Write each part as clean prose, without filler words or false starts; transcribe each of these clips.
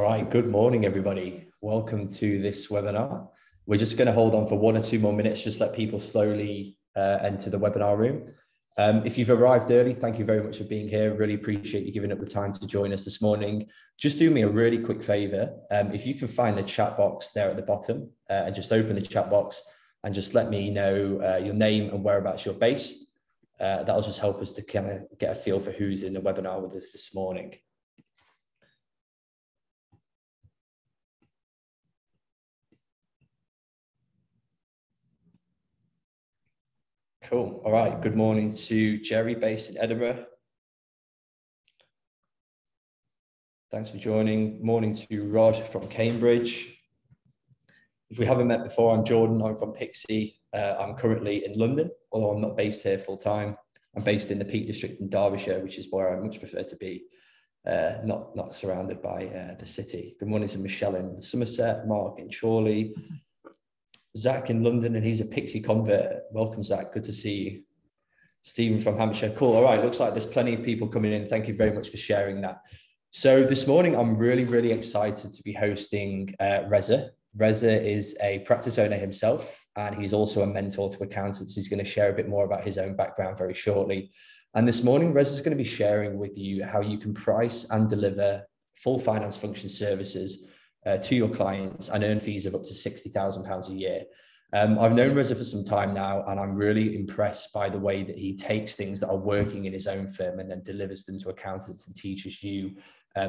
All right, good morning, everybody. Welcome to this webinar. We're just going to hold on for 1 or 2 more minutes, just let people slowly enter the webinar room. If you've arrived early, thank you very much for being here. Really appreciate you giving up the time to join us this morning. Just do me a really quick favor. If you can find the chat box there at the bottom and just open the chat box and just let me know your name and whereabouts you're based. That'll just help us to kind of get a feel for who's in the webinar with us this morning. Cool. All right. Good morning to Jerry, based in Edinburgh. Thanks for joining. Morning to Rod from Cambridge. If we haven't met before, I'm Jordan. I'm from Pixie. I'm currently in London, although I'm not based here full time. I'm based in the Peak District in Derbyshire, which is where I much prefer to be, not surrounded by the city. Good morning to Michelle in Somerset, Mark in Chorley, Zach in London, and he's a Pixie convert. Welcome, Zach. Good to see you. Stephen from Hampshire. Cool. All right. Looks like there's plenty of people coming in. Thank you very much for sharing that. So this morning, I'm really excited to be hosting Reza. Reza is a practice owner himself, and he's also a mentor to accountants. He's going to share a bit more about his own background very shortly. And this morning, Reza is going to be sharing with you how you can price and deliver full finance function services to your clients and earn fees of up to £60,000 a year. I've known Reza for some time now, and I'm really impressed by the way that he takes things that are working in his own firm and then delivers them to accountants and teaches you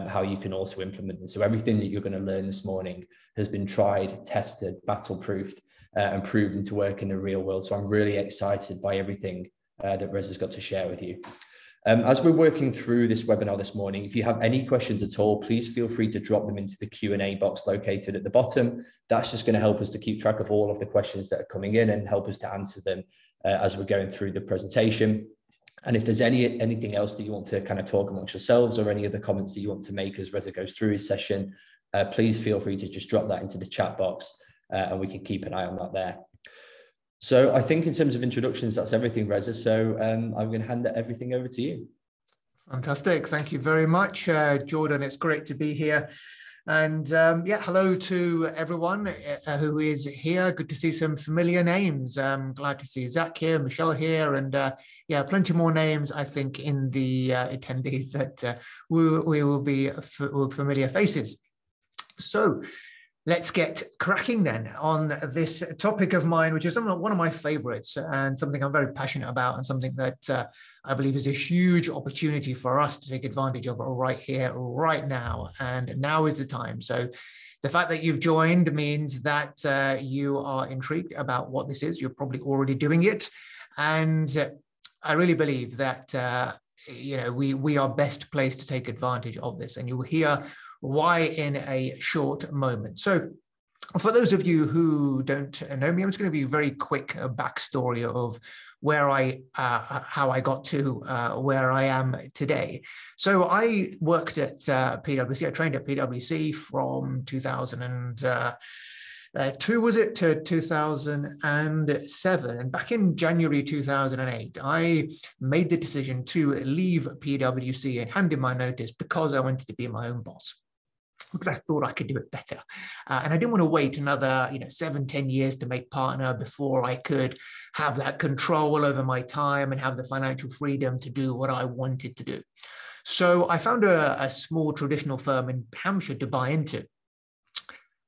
how you can also implement them. So everything that you're going to learn this morning has been tried, tested, battle-proofed, and proven to work in the real world. So I'm really excited by everything that Reza's got to share with you. As we're working through this webinar this morning, if you have any questions at all, please feel free to drop them into the Q&A box located at the bottom. That's just going to help us to keep track of all of the questions that are coming in and help us to answer them as we're going through the presentation. And if there's anything else that you want to kind of talk amongst yourselves or any other comments that you want to make as Reza goes through his session, please feel free to just drop that into the chat box and we can keep an eye on that there. So I think in terms of introductions, that's everything, Reza. So I'm going to hand everything over to you. Fantastic. Thank you very much, Jordan. It's great to be here. And yeah, hello to everyone who is here. Good to see some familiar names. Glad to see Zach here, Michelle here, and yeah, plenty more names, I think, in the attendees that we will be familiar faces. So let's get cracking then on this topic of mine, which is one of my favorites and something I'm very passionate about and something that I believe is a huge opportunity for us to take advantage of right here, right now. And now is the time. So the fact that you've joined means that you are intrigued about what this is. You're probably already doing it. And I really believe that you know, we are best placed to take advantage of this. And you will hear why in a short moment. So for those of you who don't know me, I'm just going to be a very quick backstory of where how I got to where I am today. So I worked at PwC. I trained at PwC from 2002, was it, to 2007. And back in January 2008, I made the decision to leave PwC and hand in my notice because I wanted to be my own boss, because I thought I could do it better. And I didn't want to wait another 7-10 years to make partner before I could have that control over my time and have the financial freedom to do what I wanted to do. So I found a small traditional firm in Hampshire to buy into.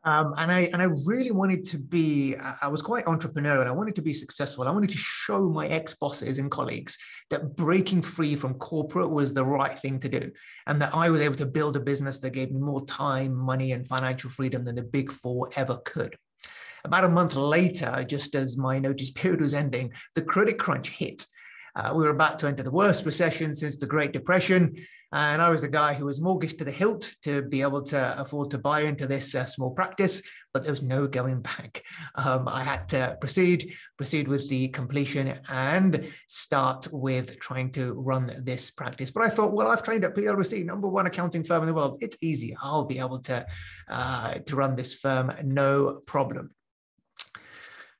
And I really wanted to be, I was quite entrepreneurial. I wanted to be successful. I wanted to show my ex-bosses and colleagues that breaking free from corporate was the right thing to do. And that I was able to build a business that gave me more time, money, and financial freedom than the Big Four ever could. About a month later, just as my notice period was ending, the credit crunch hit. We were about to enter the worst recession since the Great Depression. And I was the guy who was mortgaged to the hilt to be able to afford to buy into this small practice, but there was no going back. I had to proceed with the completion and start with trying to run this practice. But I thought, well, I've trained at PwC, #1 accounting firm in the world. It's easy. I'll be able to run this firm, no problem.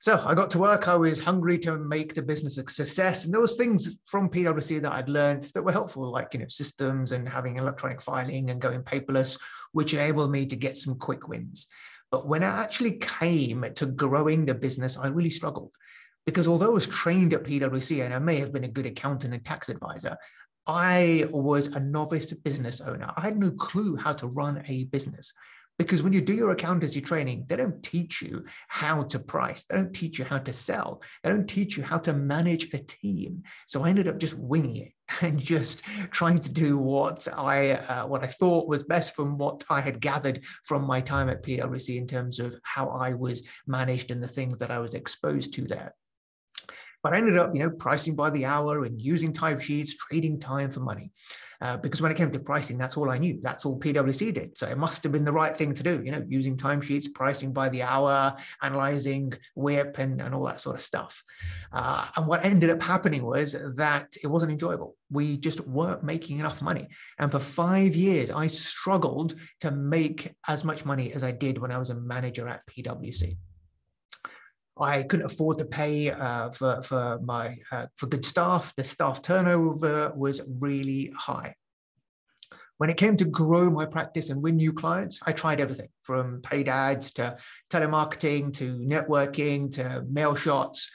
So I got to work. I was hungry to make the business a success. And there was things from PwC that I'd learned that were helpful, like, systems and having electronic filing and going paperless, which enabled me to get some quick wins. But when it actually came to growing the business, I really struggled. Because although I was trained at PwC and I may have been a good accountant and tax advisor, I was a novice business owner. I had no clue how to run a business. Because when you do your accountancy training, they don't teach you how to price. They don't teach you how to sell. They don't teach you how to manage a team. So I ended up just winging it and just trying to do what I thought was best from what I had gathered from my time at PwC in terms of how I was managed and the things that I was exposed to there. But I ended up, pricing by the hour and using timesheets, trading time for money. Because when it came to pricing, that's all I knew. That's all PwC did. So it must have been the right thing to do, using timesheets, pricing by the hour, analyzing WIP and all that sort of stuff. And what ended up happening was that it wasn't enjoyable. We just weren't making enough money. And for 5 years, I struggled to make as much money as I did when I was a manager at PwC. I couldn't afford to pay for good staff. The staff turnover was really high. When it came to grow my practice and win new clients, I tried everything from paid ads to telemarketing to networking to mail shots.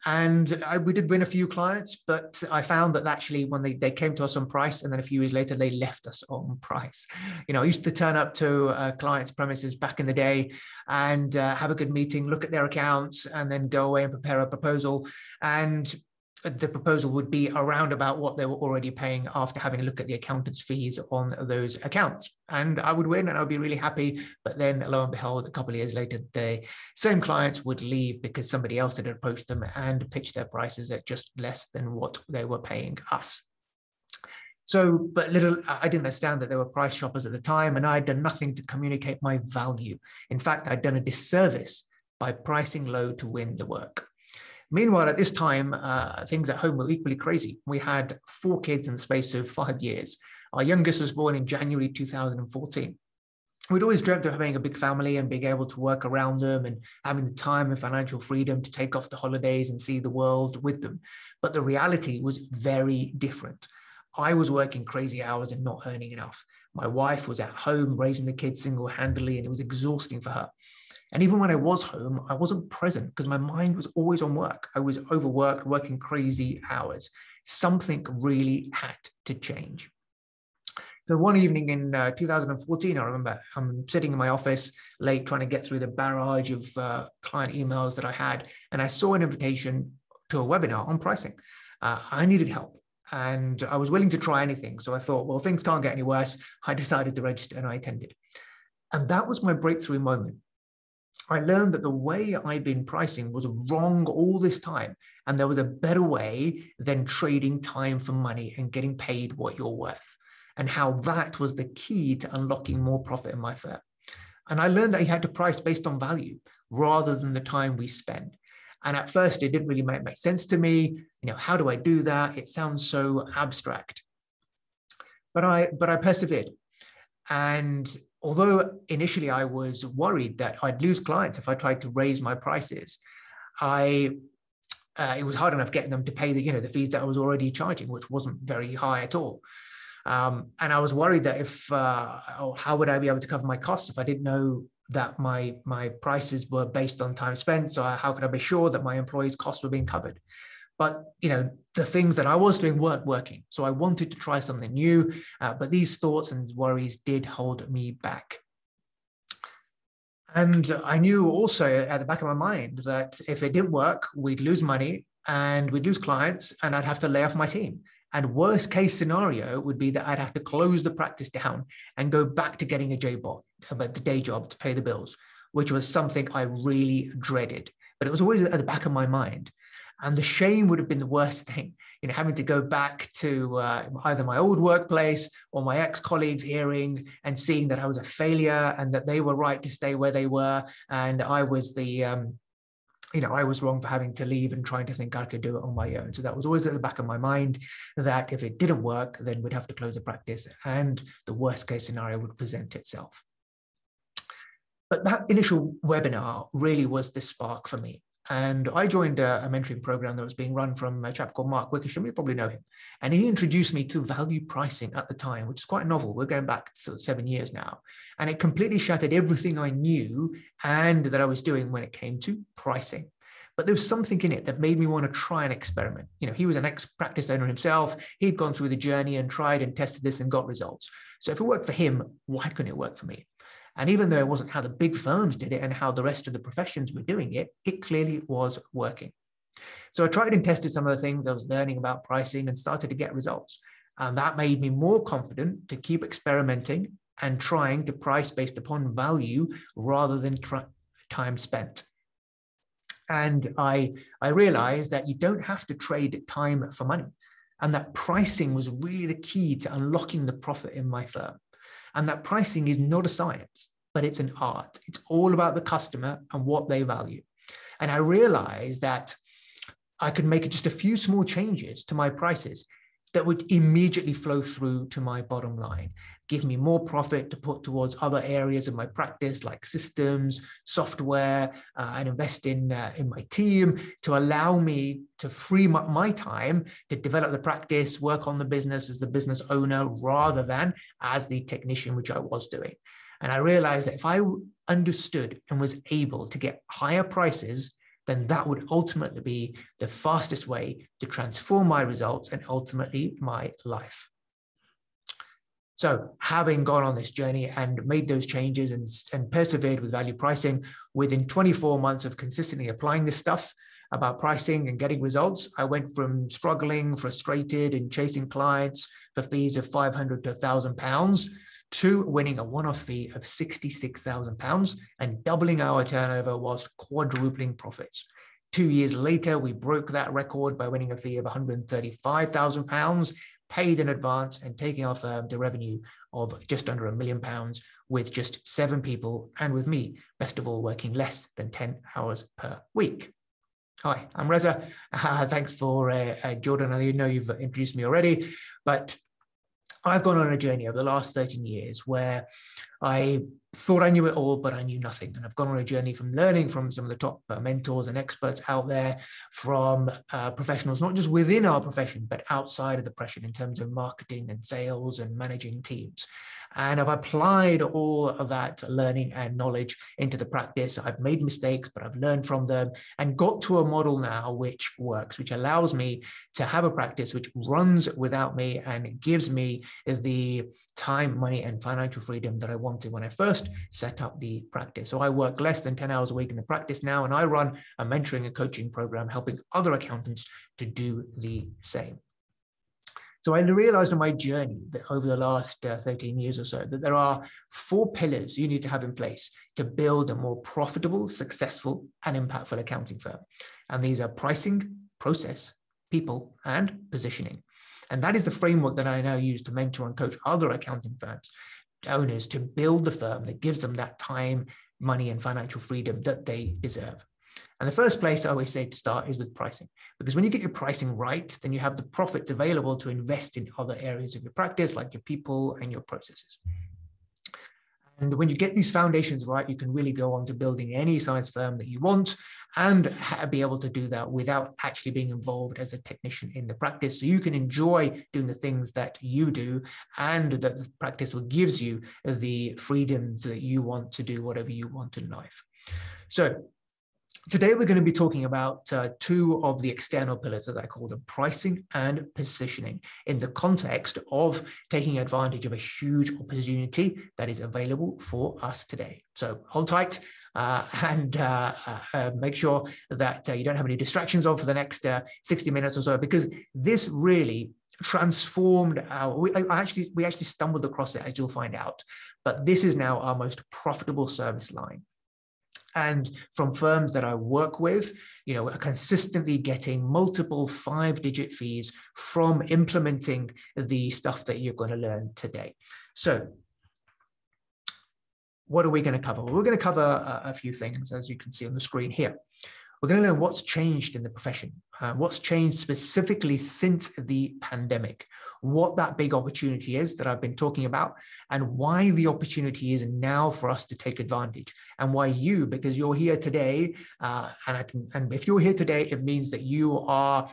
And we did win a few clients, but I found that actually when they came to us on price, and then a few years later, they left us on price. I used to turn up to clients' premises back in the day and have a good meeting, look at their accounts, and then go away and prepare a proposal. And the proposal would be around about what they were already paying after having a look at the accountant's fees on those accounts. And I would win and I'd be really happy. But then lo and behold, a couple of years later, the same clients would leave because somebody else had approached them and pitched their prices at just less than what they were paying us. So, but I didn't understand that there were price shoppers at the time, and I'd done nothing to communicate my value. In fact, I'd done a disservice by pricing low to win the work. Meanwhile, at this time, things at home were equally crazy. We had 4 kids in the space of 5 years. Our youngest was born in January 2014. We'd always dreamt of having a big family and being able to work around them and having the time and financial freedom to take off the holidays and see the world with them. But the reality was very different. I was working crazy hours and not earning enough. My wife was at home raising the kids single-handedly, and it was exhausting for her. And even when I was home, I wasn't present because my mind was always on work. I was overworked, working crazy hours. Something really had to change. So one evening in 2014, I remember I'm sitting in my office late trying to get through the barrage of client emails that I had, and I saw an invitation to a webinar on pricing. I needed help, and I was willing to try anything. So I thought, well, things can't get any worse. I decided to register, and I attended. And that was my breakthrough moment. I learned that the way I'd been pricing was wrong all this time, and there was a better way than trading time for money and getting paid what you're worth, and how that was the key to unlocking more profit in my firm. And I learned that you had to price based on value rather than the time we spend. And at first, it didn't really make sense to me. How do I do that? It sounds so abstract. But I persevered. And although initially I was worried that I'd lose clients if I tried to raise my prices, it was hard enough getting them to pay the fees that I was already charging, which wasn't very high at all. And I was worried that how would I be able to cover my costs if I didn't know that my prices were based on time spent? So how could I be sure that my employees' costs were being covered? But the things that I was doing weren't working. So I wanted to try something new, but these thoughts and worries did hold me back. And I knew also at the back of my mind that if it didn't work, we'd lose money and we'd lose clients and I'd have to lay off my team. And worst case scenario would be that I'd have to close the practice down and go back to getting a day job to pay the bills, which was something I really dreaded. But it was always at the back of my mind. And the shame would have been the worst thing, having to go back to either my old workplace or my ex-colleagues hearing and seeing that I was a failure and that they were right to stay where they were. And I was I was wrong for having to leave and trying to think I could do it on my own. So that was always at the back of my mind that if it didn't work, then we'd have to close the practice and the worst case scenario would present itself. But that initial webinar really was the spark for me. And I joined a mentoring program that was being run from a chap called Mark Wickersham. You probably know him. And he introduced me to value pricing at the time, which is quite novel. We're going back sort of 7 years now. And it completely shattered everything I knew and that I was doing when it came to pricing. But there was something in it that made me want to try and experiment. You know, he was an ex-practice owner himself. He'd gone through the journey and tried and tested this and got results. So if it worked for him, why couldn't it work for me? And even though it wasn't how the big firms did it and how the rest of the professions were doing it, it clearly was working. So I tried and tested some of the things I was learning about pricing and started to get results. And that made me more confident to keep experimenting and trying to price based upon value rather than time spent. And I realized that you don't have to trade time for money, and that pricing was really the key to unlocking the profit in my firm. And that pricing is not a science, but it's an art. It's all about the customer and what they value. And I realized that I could make just a few small changes to my prices that would immediately flow through to my bottom line, give me more profit to put towards other areas of my practice like systems, software, and invest in my team to allow me to free my time to develop the practice, work on the business as the business owner rather than as the technician, which I was doing. And I realized that if I understood and was able to get higher prices, then that would ultimately be the fastest way to transform my results and ultimately my life. So having gone on this journey and made those changes and persevered with value pricing, within 24 months of consistently applying this stuff about pricing and getting results, I went from struggling, frustrated, and chasing clients for fees of £500 to £1,000 to winning a one-off fee of £66,000 and doubling our turnover whilst quadrupling profits. 2 years later, we broke that record by winning a fee of £135,000, paid in advance, and taking our firm to revenue of just under £1 million with just 7 people, and with me, best of all, working less than 10 hours per week. Hi, I'm Reza. Thanks for Jordan. I know you've introduced me already, but I've gone on a journey over the last 13 years where I thought I knew it all, but I knew nothing. And I've gone on a journey from learning from some of the top mentors and experts out there, from professionals, not just within our profession, but outside of the profession in terms of marketing and sales and managing teams. And I've applied all of that learning and knowledge into the practice. I've made mistakes, but I've learned from them and got to a model now which works, which allows me to have a practice which runs without me and gives me the time, money, and financial freedom that I wanted when I first set up the practice. So I work less than 10 hours a week in the practice now, and I run a mentoring and coaching program helping other accountants to do the same. So I realized on my journey that over the last 13 years or so, that there are 4 pillars you need to have in place to build a more profitable, successful, and impactful accounting firm. And these are pricing, process, people, and positioning. And that is the framework that I now use to mentor and coach other accounting firms, owners, to build the firm that gives them that time, money, and financial freedom that they deserve. And the first place I always say to start is with pricing, because when you get your pricing right, then you have the profits available to invest in other areas of your practice, like your people and your processes. And when you get these foundations right, you can really go on to building any size firm that you want and be able to do that without actually being involved as a technician in the practice. So you can enjoy doing the things that you do, and that the practice will gives you the freedoms that you want to do whatever you want in life. So today, we're going to be talking about 2 of the external pillars, as I call them, pricing and positioning, in the context of taking advantage of a huge opportunity that is available for us today. So hold tight and make sure that you don't have any distractions on for the next 60 minutes or so, because this really transformed our, we actually stumbled across it, as you'll find out, but this is now our most profitable service line. And from firms that I work with, you know, are consistently getting multiple 5-digit fees from implementing the stuff that you're going to learn today. So what are we going to cover? Well, we're going to cover a few things, as you can see on the screen here. We're going to learn what's changed in the profession, what's changed specifically since the pandemic, what that big opportunity is that I've been talking about, and why the opportunity is now for us to take advantage, and why you, because you're here today, and if you're here today, it means that you're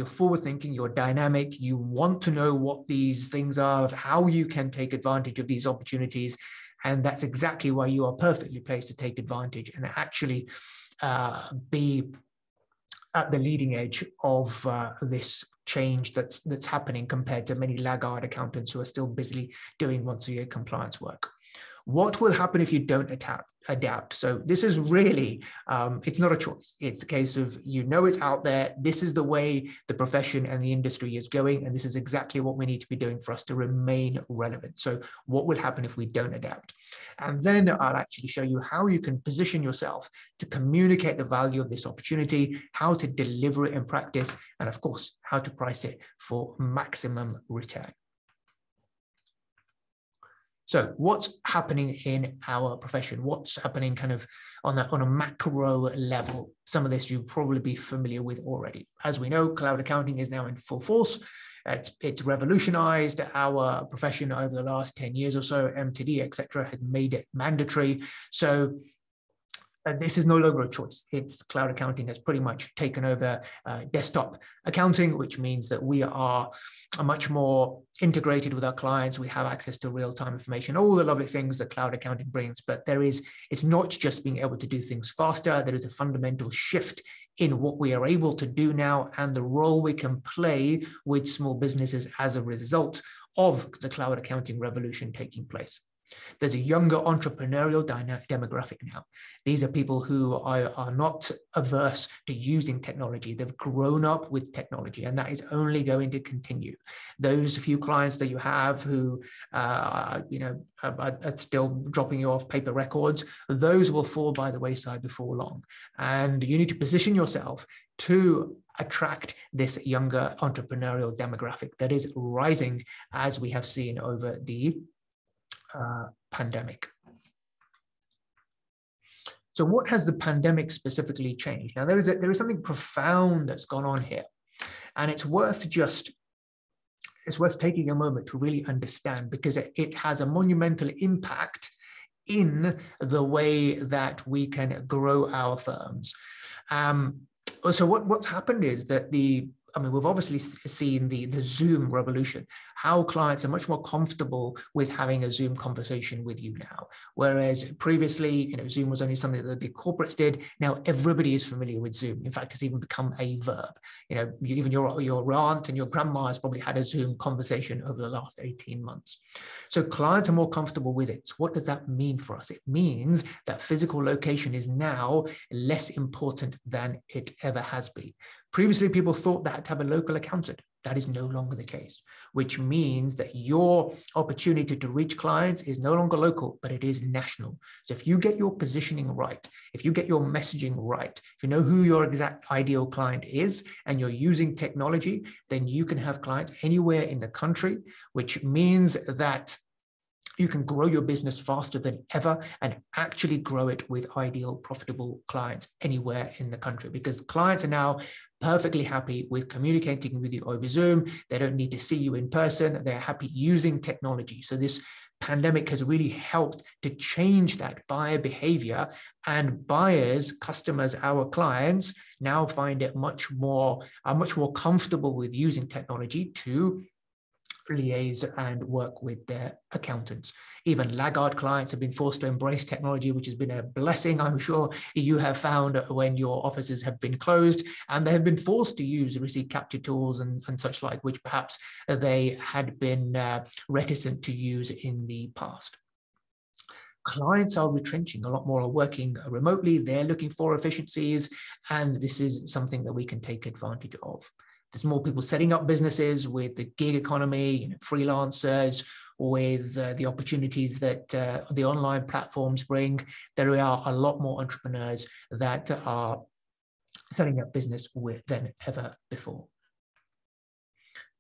forward thinking, you're dynamic, you want to know what these things are, how you can take advantage of these opportunities, and that's exactly why you are perfectly placed to take advantage and actually be at the leading edge of this change that's happening compared to many laggard accountants who are still busily doing once-a-year compliance work. What will happen if you don't adapt? So this is really, it's not a choice. It's a case of, it's out there. This is the way the profession and the industry is going. And this is exactly what we need to be doing for us to remain relevant. So what will happen if we don't adapt? And then I'll actually show you how you can position yourself to communicate the value of this opportunity, how to deliver it in practice, and of course, how to price it for maximum return. So what's happening in our profession? What's happening kind of on a macro level? Some of this you'll probably be familiar with already. As we know, cloud accounting is now in full force. It's revolutionized our profession over the last 10 years or so. Ftd, etc., had made it mandatory. So this is no longer a choice. Cloud accounting has pretty much taken over desktop accounting, which means that we are much more integrated with our clients. We have access to real-time information, all the lovely things that cloud accounting brings. But it's not just being able to do things faster. There is a fundamental shift in what we are able to do now and the role we can play with small businesses as a result of the cloud accounting revolution taking place. There's a younger entrepreneurial demographic now. These are people who are not averse to using technology. They've grown up with technology, and that is only going to continue. Those few clients that you have who are still dropping you off paper records, those will fall by the wayside before long. And you need to position yourself to attract this younger entrepreneurial demographic that is rising, as we have seen over the pandemic. So what has the pandemic specifically changed? Now, there is something profound that's gone on here, and it's worth taking a moment to really understand, because it has a monumental impact in the way that we can grow our firms. So what's happened is that we've obviously seen the Zoom revolution, how clients are much more comfortable with having a Zoom conversation with you now. Whereas previously, Zoom was only something that the big corporates did. Now everybody is familiar with Zoom. In fact, it's even become a verb. Even your aunt and your grandma has probably had a Zoom conversation over the last 18 months. So clients are more comfortable with it. So what does that mean for us? It means that physical location is now less important than it ever has been. Previously, people thought that to have a local accountant. That is no longer the case, which means that your opportunity to reach clients is no longer local, but it is national. So if you get your positioning right, if you get your messaging right, if you know who your exact ideal client is, and you're using technology, then you can have clients anywhere in the country, which means that you can grow your business faster than ever and actually grow it with ideal, profitable clients anywhere in the country, because clients are now perfectly happy with communicating with you over Zoom. They don't need to see you in person. They're happy using technology. So this pandemic has really helped to change that buyer behavior, and buyers, customers, our clients now find it much more comfortable with using technology to liaise and work with their accountants. Even laggard clients have been forced to embrace technology, which has been a blessing, I'm sure you have found, when your offices have been closed, and they have been forced to use receipt capture tools and such like, which perhaps they had been reticent to use in the past. Clients are retrenching. A lot more are working remotely. They're looking for efficiencies, and this is something that we can take advantage of. There's more people setting up businesses with the gig economy, freelancers, with the opportunities that the online platforms bring. There are a lot more entrepreneurs that are setting up business than ever before.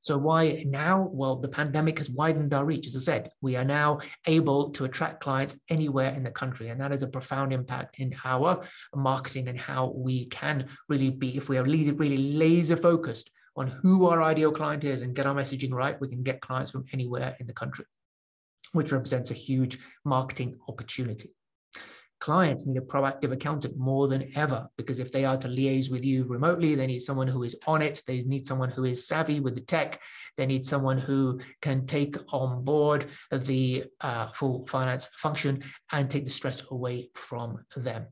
So why now? Well, the pandemic has widened our reach. As I said, we are now able to attract clients anywhere in the country. And that is a profound impact in our marketing and how we can really be, if we are really laser focused on who our ideal client is and get our messaging right, we can get clients from anywhere in the country, which represents a huge marketing opportunity. Clients need a proactive accountant more than ever, because if they are to liaise with you remotely, they need someone who is on it. They need someone who is savvy with the tech. They need someone who can take on board the full finance function and take the stress away from them.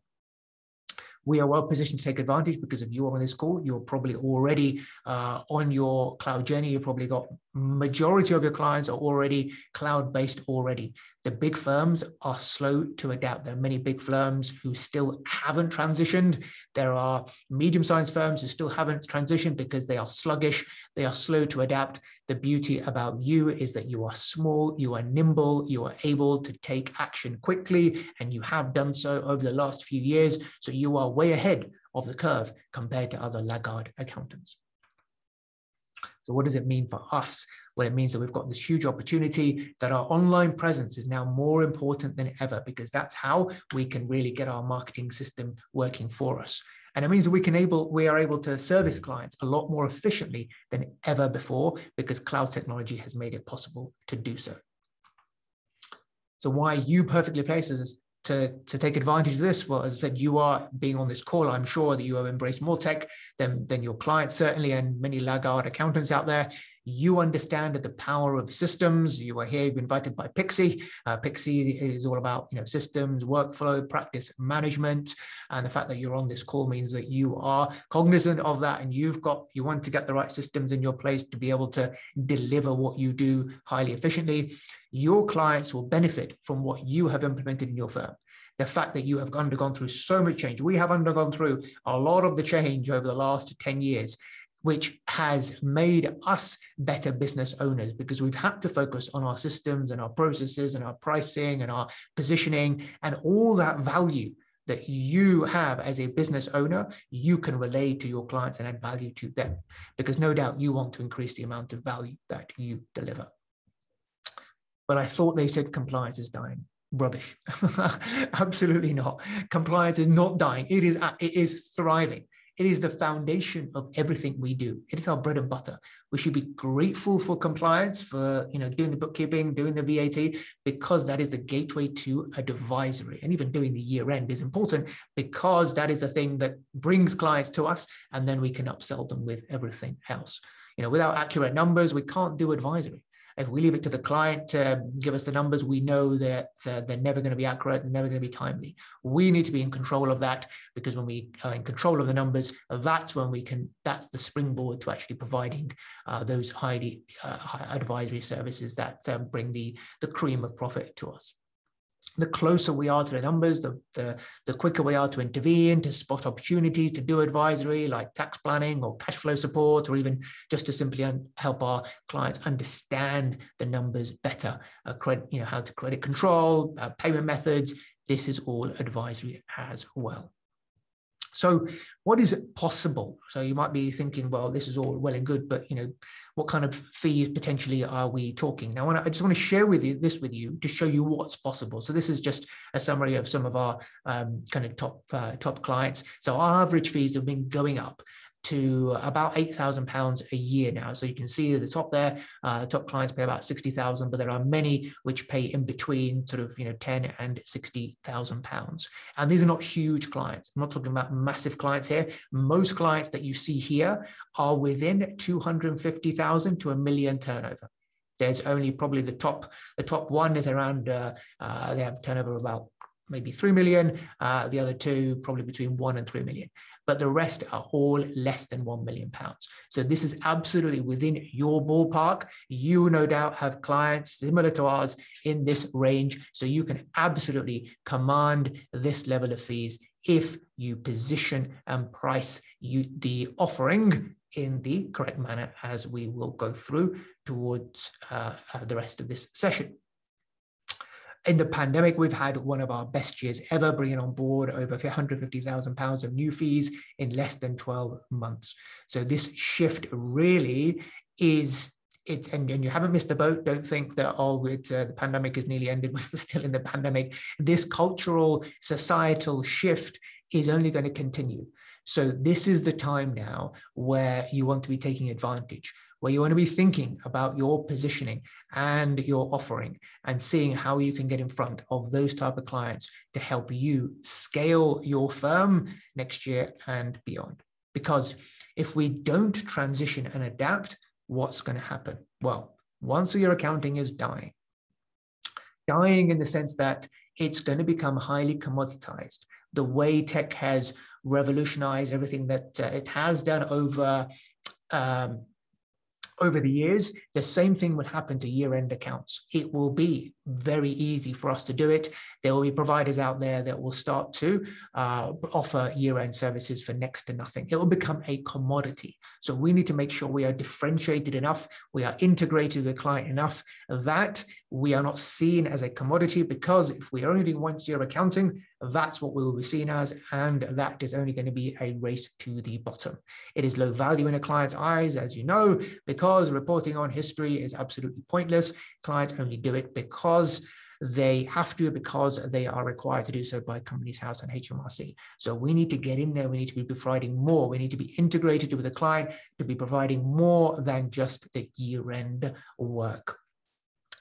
We are well positioned to take advantage because of you on this call. You're probably already on your cloud journey. You've probably got majority of your clients are already cloud-based already. The big firms are slow to adapt. There are many big firms who still haven't transitioned. There are medium-sized firms who still haven't transitioned because they are sluggish. They are slow to adapt. The beauty about you is that you are small, you are nimble, you are able to take action quickly, and you have done so over the last few years. So you are way ahead of the curve compared to other laggard accountants. So what does it mean for us? Well, it means that we've got this huge opportunity, that our online presence is now more important than ever, because that's how we can really get our marketing system working for us. And it means that we are able to service clients a lot more efficiently than ever before, because cloud technology has made it possible to do so. So why are you perfectly placed to take advantage of this? Well, as I said, you are being on this call. I'm sure that you have embraced more tech than your clients, certainly, and many laggard accountants out there. You understand the power of systems. You are here, you've been invited by Pixie. Pixie is all about systems, workflow, practice management. And the fact that you're on this call means that you are cognizant of that, and you want to get the right systems in your place to be able to deliver what you do highly efficiently. Your clients will benefit from what you have implemented in your firm. The fact that you have undergone through so much change. We have undergone through a lot of the change over the last 10 years, which has made us better business owners, because we've had to focus on our systems and our processes and our pricing and our positioning, and all that value that you have as a business owner, you can relay to your clients and add value to them, because no doubt you want to increase the amount of value that you deliver. But I thought they said compliance is dying. Rubbish. Absolutely not. Compliance is not dying. It is thriving. It is the foundation of everything we do. It is our bread and butter. We should be grateful for compliance, for doing the bookkeeping, doing the VAT, because that is the gateway to advisory. And even doing the year end is important, because that is the thing that brings clients to us, and then we can upsell them with everything else. Without accurate numbers, we can't do advisory. If we leave it to the client to give us the numbers, we know that they're never going to be accurate, they're never going to be timely. We need to be in control of that, because when we are in control of the numbers, that's the springboard to actually providing those high advisory services that bring the cream of profit to us. The closer we are to the numbers, the quicker we are to intervene, to spot opportunities, to do advisory like tax planning or cash flow support, or even just to simply help our clients understand the numbers better, how to credit control, payment methods. This is all advisory as well. So what is possible? So you might be thinking, well, this is all well and good, but what kind of fees potentially are we talking? Now, I just want to share with you to show you what's possible. So this is just a summary of some of our kind of top clients. So our average fees have been going up to about £8,000 a year now. So you can see at the top there, top clients pay about 60,000, but there are many which pay in between sort of 10 and 60,000 pounds. And these are not huge clients. I'm not talking about massive clients here. Most clients that you see here are within 250,000 to £1 million turnover. There's only probably the top one is around, they have turnover of about maybe 3 million. The other two probably between 1 and 3 million. But the rest are all less than £1 million. So this is absolutely within your ballpark. You no doubt have clients similar to ours in this range. So you can absolutely command this level of fees if you position and price the offering in the correct manner, as we will go through towards the rest of this session. In the pandemic, we've had one of our best years ever, bringing on board over £150,000 of new fees in less than 12 months. So this shift really is and you haven't missed the boat. Don't think that, oh, the pandemic is nearly ended. We're still in the pandemic. This cultural, societal shift is only going to continue. So this is the time now where you want to be taking advantage, where you want to be thinking about your positioning and your offering and seeing how you can get in front of those type of clients to help you scale your firm next year and beyond. Because if we don't transition and adapt, what's going to happen? Well, once your accounting is dying in the sense that it's going to become highly commoditized. The way tech has revolutionized everything that it has done over the years, the same thing will happen to year-end accounts. It will be very easy for us to do it. There will be providers out there that will start to offer year-end services for next to nothing. It will become a commodity. So we need to make sure we are differentiated enough, we are integrated with the client enough that we are not seen as a commodity, because if we are only doing once a year accounting, that's what we will be seen as, and that is only going to be a race to the bottom. It is low value in a client's eyes, as you know, because reporting on history is absolutely pointless. Clients only do it because they have to, because they are required to do so by Companies House and HMRC. So we need to get in there. We need to be providing more. We need to be integrated with the client to be providing more than just the year-end work.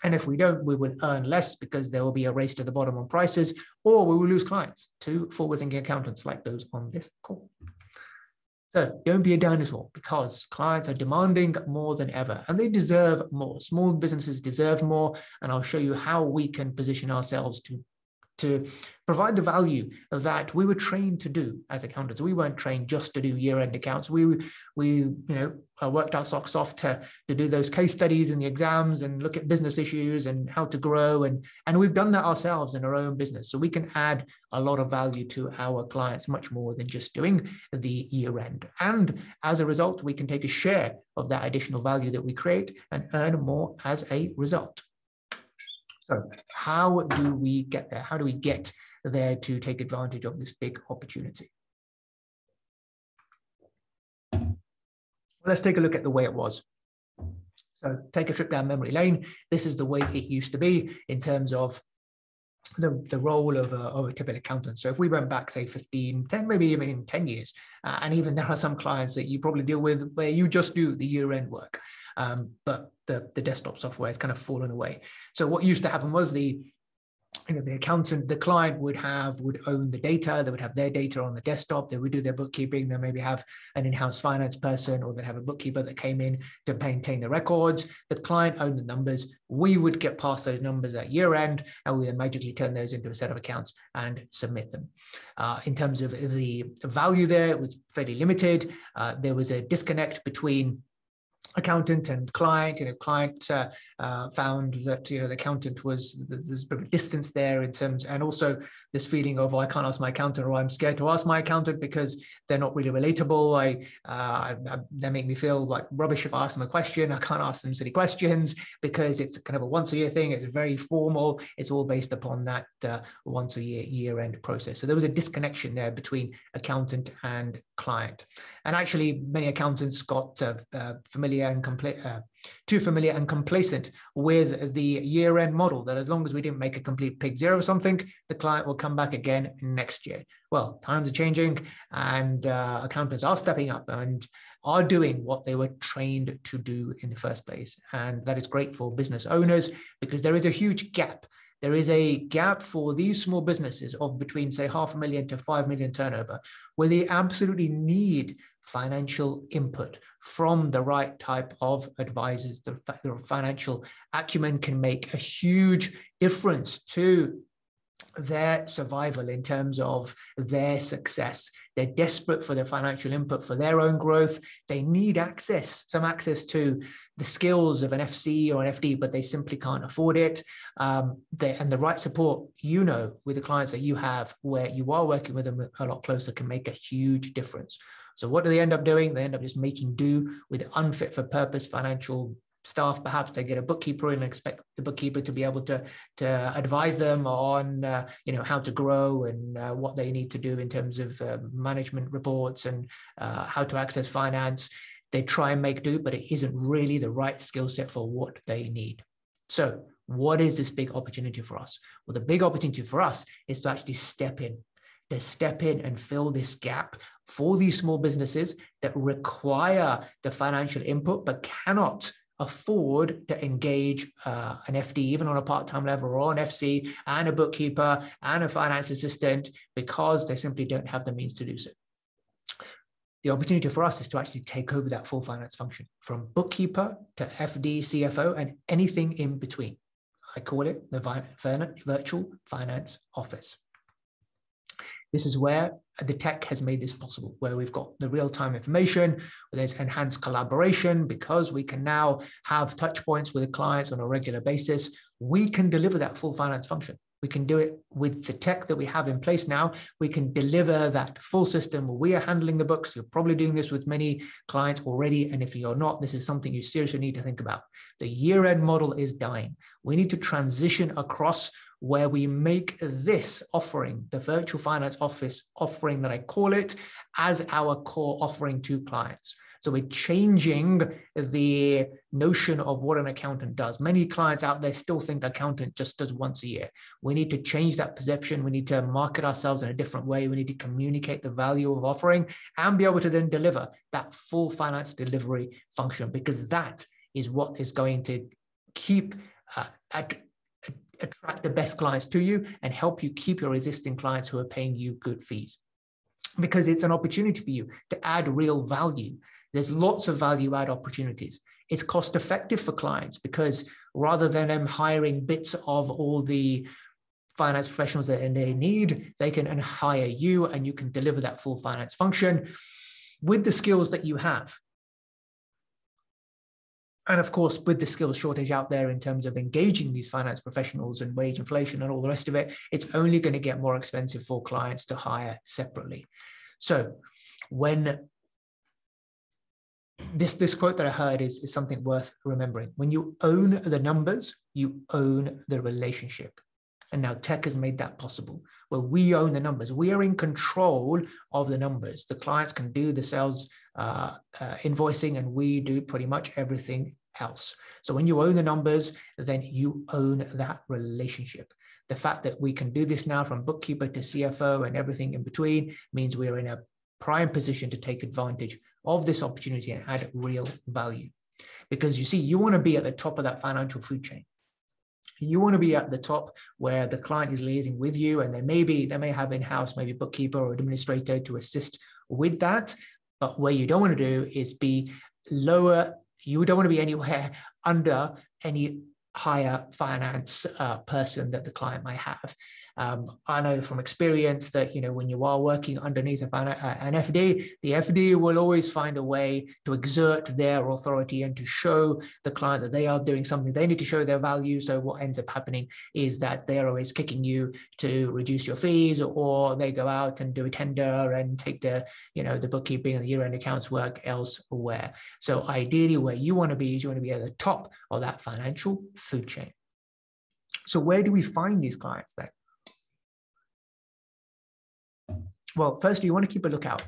And if we don't, we will earn less because there will be a race to the bottom on prices, or we will lose clients to forward-thinking accountants like those on this call. So don't be a dinosaur, because clients are demanding more than ever, and they deserve more. Small businesses deserve more, and I'll show you how we can position ourselves to provide the value that we were trained to do as accountants. We weren't trained just to do year-end accounts. We worked our socks off to do those case studies and the exams and look at business issues and how to grow. And we've done that ourselves in our own business. So we can add a lot of value to our clients, much more than just doing the year-end. And as a result, we can take a share of that additional value that we create and earn more as a result. So how do we get there? How do we get there to take advantage of this big opportunity? Well, let's take a look at the way it was. So take a trip down memory lane. This is the way it used to be in terms of the role of a typical accountant. So if we went back, say 15, 10, maybe even 10 years, and even there are some clients that you probably deal with where you just do the year-end work, but the desktop software has kind of fallen away. So what used to happen was the accountant, the client would own the data. They would have their data on the desktop. They would do their bookkeeping. They maybe have an in-house finance person, or they'd have a bookkeeper that came in to maintain the records. The client owned the numbers. We would get past those numbers at year end, and we then magically turn those into a set of accounts and submit them. In terms of the value there, it was fairly limited. There was a disconnect between accountant and client. Client found that the accountant there's a bit of distance there in terms, and also this feeling of, oh, I can't ask my accountant, or I'm scared to ask my accountant because they're not really relatable. They make me feel like rubbish if I ask them a question. I can't ask them silly questions because it's kind of a once a year thing. It's very formal. It's all based upon that once a year end process. So there was a disconnection there between accountant and client. And actually, many accountants got too familiar and complacent with the year-end model, that as long as we didn't make a complete pig zero of something, the client will come back again next year. Well, times are changing, and accountants are stepping up and are doing what they were trained to do in the first place. And that is great for business owners, because there is a huge gap. There is a gap for these small businesses of between, say, 500,000 to 5 million turnover, where they absolutely need financial input from the right type of advisors. The financial acumen can make a huge difference to their survival in terms of their success. They're desperate for their financial input for their own growth. They need some access to the skills of an FC or an FD, but they simply can't afford it. And the right support, with the clients that you have, where you are working with them a lot closer, can make a huge difference. So what do they end up doing? They end up just making do with unfit for purpose financial staff. Perhaps they get a bookkeeper and expect the bookkeeper to be able to advise them on how to grow and what they need to do in terms of management reports and how to access finance. They try and make do, but it isn't really the right skill set for what they need. So what is this big opportunity for us? Well, the big opportunity for us is to actually step in and fill this gap for these small businesses that require the financial input, but cannot afford to engage an FD, even on a part-time level, or an FC and a bookkeeper and a finance assistant, because they simply don't have the means to do so. The opportunity for us is to actually take over that full finance function, from bookkeeper to FD, CFO, and anything in between. I call it the virtual finance office. This is where the tech has made this possible, where we've got the real-time information, where there's enhanced collaboration, because we can now have touch points with the clients on a regular basis. We can deliver that full finance function. We can do it with the tech that we have in place now. We can deliver that full system where we are handling the books. You're probably doing this with many clients already. And if you're not, this is something you seriously need to think about. The year-end model is dying. We need to transition across where we make this offering, the virtual finance office offering that I call it, as our core offering to clients. So we're changing the notion of what an accountant does. Many clients out there still think accountant just does once a year. We need to change that perception. We need to market ourselves in a different way. We need to communicate the value of offering and be able to then deliver that full finance delivery function, because that is what is going to keep attract the best clients to you and help you keep your existing clients who are paying you good fees. Because it's an opportunity for you to add real value. There's lots of value add opportunities. It's cost effective for clients, because rather than them hiring bits of all the finance professionals that they need, they can hire you, and you can deliver that full finance function with the skills that you have. And of course, with the skills shortage out there in terms of engaging these finance professionals and wage inflation and all the rest of it, it's only going to get more expensive for clients to hire separately. So when this quote that I heard is something worth remembering. When you own the numbers, you own the relationship. And now tech has made that possible, where we own the numbers. We are in control of the numbers. The clients can do the sales invoicing, and we do pretty much everything else. So when you own the numbers, then you own that relationship. The fact that we can do this now from bookkeeper to CFO and everything in between means we are in a prime position to take advantage of this opportunity and add real value. Because you see, you want to be at the top of that financial food chain. You want to be at the top where the client is liaising with you, and they may have in-house, maybe bookkeeper or administrator to assist with that. But where you don't want to do is be lower. You don't want to be anywhere under any higher finance person that the client might have. I know from experience that, when you are working underneath an FD, the FD will always find a way to exert their authority and to show the client that they are doing something. They need to show their value. So what ends up happening is that they're always kicking you to reduce your fees, or they go out and do a tender and take the bookkeeping and the year-end accounts work elsewhere. So ideally, where you want to be is you want to be at the top of that financial food chain. So where do we find these clients then? Well, firstly, you want to keep a lookout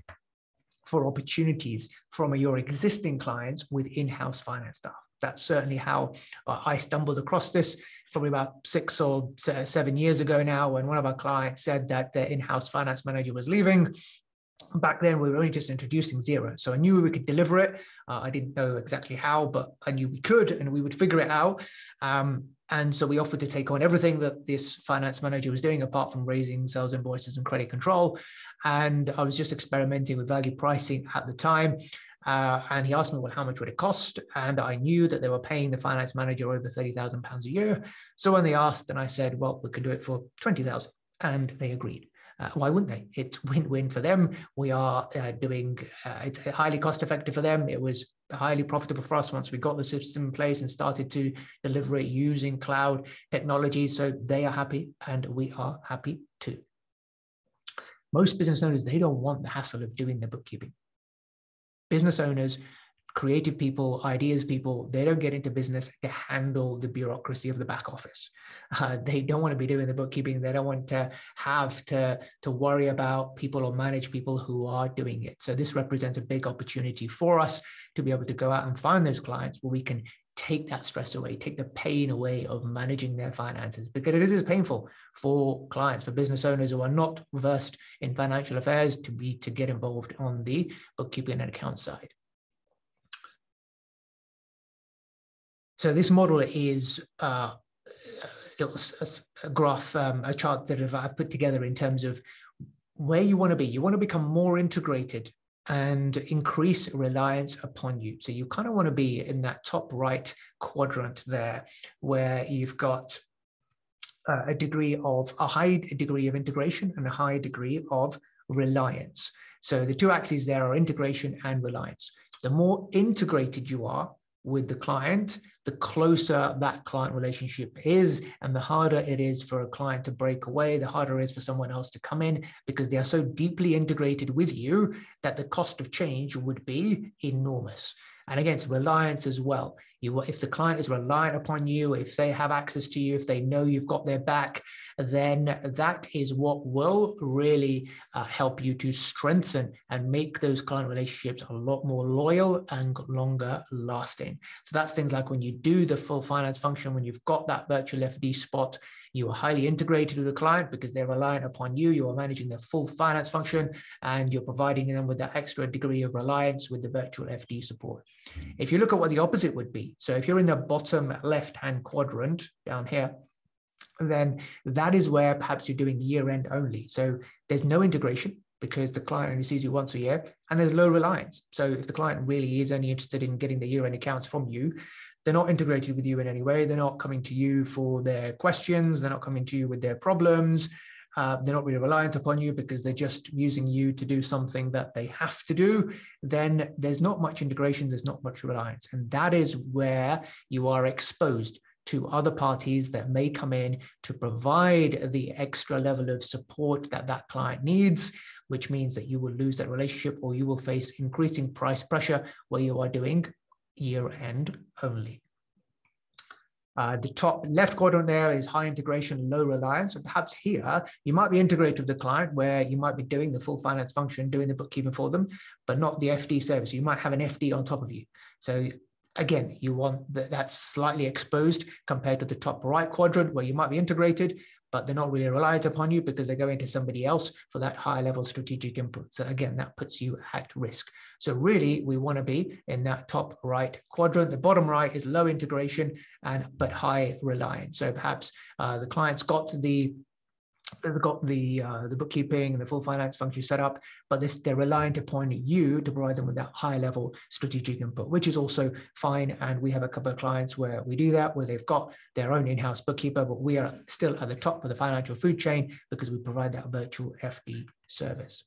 for opportunities from your existing clients with in-house finance staff. That's certainly how I stumbled across this, probably about 6 or 7 years ago now, when one of our clients said that their in-house finance manager was leaving. Back then, we were only just introducing Xero. So I knew we could deliver it. I didn't know exactly how, but I knew we could, and we would figure it out. And so we offered to take on everything that this finance manager was doing, apart from raising sales invoices and credit control. And I was just experimenting with value pricing at the time. And he asked me, well, how much would it cost? And I knew that they were paying the finance manager over £30,000 a year. So when they asked, and I said, well, we can do it for $20,000. And they agreed. Why wouldn't they? It's win-win for them. We are it's highly cost-effective for them. It was highly profitable for us once we got the system in place and started to deliver it using cloud technology. So they are happy, and we are happy too. Most business owners, they don't want the hassle of doing the bookkeeping. Business owners, creative people, ideas people, they don't get into business to handle the bureaucracy of the back office. They don't want to be doing the bookkeeping. They don't want to have to worry about people or manage people who are doing it. So this represents a big opportunity for us to be able to go out and find those clients where we can take that stress away, take the pain away of managing their finances, because it is painful for clients, for business owners who are not versed in financial affairs to get involved on the bookkeeping and account side. So this model is a graph, a chart that I've put together in terms of where you want to be. You want to become more integrated and increase reliance upon you. So you kind of want to be in that top right quadrant there, where you've got a high degree of integration and a high degree of reliance. So the two axes there are integration and reliance. The more integrated you are with the client, the closer that client relationship is, and the harder it is for a client to break away, the harder it is for someone else to come in, because they are so deeply integrated with you that the cost of change would be enormous. And again, it's reliance as well. If the client is reliant upon you, if they have access to you, if they know you've got their back, then that is what will really help you to strengthen and make those client relationships a lot more loyal and longer lasting. So that's things like when you do the full finance function, when you've got that virtual FD spot, you are highly integrated with the client because they're reliant upon you. You are managing the full finance function and you're providing them with that extra degree of reliance with the virtual FD support. If you look at what the opposite would be, so if you're in the bottom left-hand quadrant down here, then that is where perhaps you're doing year-end only. So there's no integration because the client only sees you once a year, and there's low reliance. So if the client really is only interested in getting the year-end accounts from you, they're not integrated with you in any way. They're not coming to you for their questions. They're not coming to you with their problems. They're not really reliant upon you because they're just using you to do something that they have to do. Then there's not much integration. There's not much reliance. And that is where you are exposed to other parties that may come in to provide the extra level of support that that client needs, which means that you will lose that relationship or you will face increasing price pressure where you are doing year-end only. The top left quadrant there is high integration, low reliance. And perhaps here, you might be integrated with the client where you might be doing the full finance function, doing the bookkeeping for them, but not the FD service. You might have an FD on top of you. So again, you want that's slightly exposed compared to the top right quadrant where you might be integrated, but they're not really reliant upon you because they're going to somebody else for that high level strategic input. So again, that puts you at risk. So really, we want to be in that top right quadrant. The bottom right is low integration but high reliance. So perhaps the client's got the bookkeeping and the full finance function set up, but they're reliant upon you to provide them with that high level strategic input, which is also fine. And we have a couple of clients where we do that, where they've got their own in-house bookkeeper, but we are still at the top of the financial food chain because we provide that virtual FD service.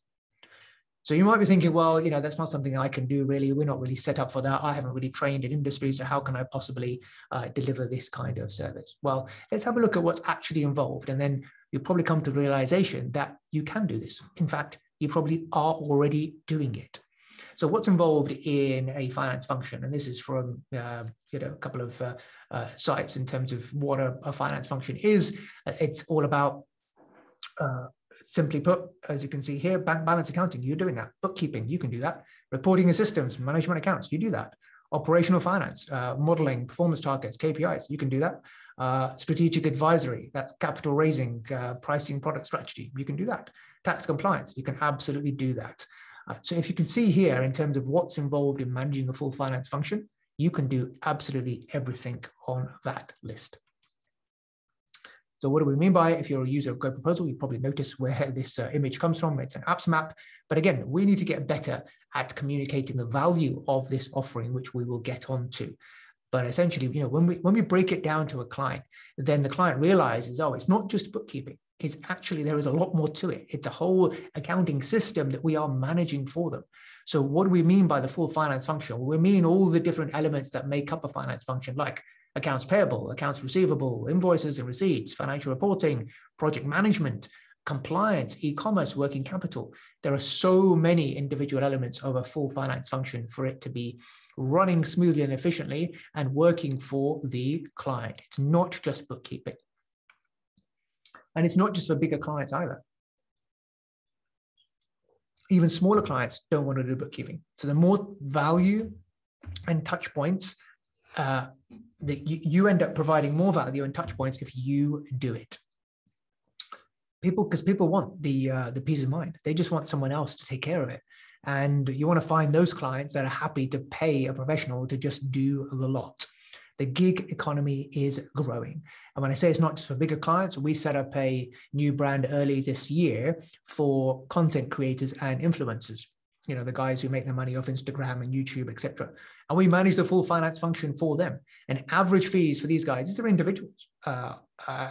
So you might be thinking, well, that's not something I can do really. We're not really set up for that. I haven't really trained in industry, so how can I possibly deliver this kind of service? Well, let's have a look at what's actually involved, and then you'll probably come to the realization that you can do this. In fact, you probably are already doing it. So what's involved in a finance function? And this is from a couple of sites in terms of what a finance function is. It's all about simply put, as you can see here, bank balance accounting, you're doing that. Bookkeeping, you can do that. Reporting and systems, management accounts, you do that. Operational finance, modeling, performance targets, KPIs, you can do that. Strategic advisory, that's capital raising, pricing, product strategy, you can do that. Tax compliance, you can absolutely do that. So if you can see here in terms of what's involved in managing a full finance function, you can do absolutely everything on that list. So what do we mean by it? If you're a user of GoProposal, you probably notice where this image comes from. It's an apps map. But again, we need to get better at communicating the value of this offering, which we will get onto. But essentially, when we break it down to a client, then the client realizes, oh, it's not just bookkeeping. It's actually, there is a lot more to it. It's a whole accounting system that we are managing for them. So what do we mean by the full finance function? Well, we mean all the different elements that make up a finance function, like accounts payable, accounts receivable, invoices and receipts, financial reporting, project management, compliance, e-commerce, working capital. There are so many individual elements of a full finance function for it to be running smoothly and efficiently and working for the client. It's not just bookkeeping. And it's not just for bigger clients either. Even smaller clients don't want to do bookkeeping. So the more value and touch points, that you end up providing more value and touch points if you do it. Because people want the peace of mind. They just want someone else to take care of it. And you want to find those clients that are happy to pay a professional to just do the lot. The gig economy is growing. And when I say it's not just for bigger clients, we set up a new brand early this year for content creators and influencers. You know, the guys who make their money off Instagram and YouTube, etc. And we manage the full finance function for them. And average fees for these guys, these are individuals,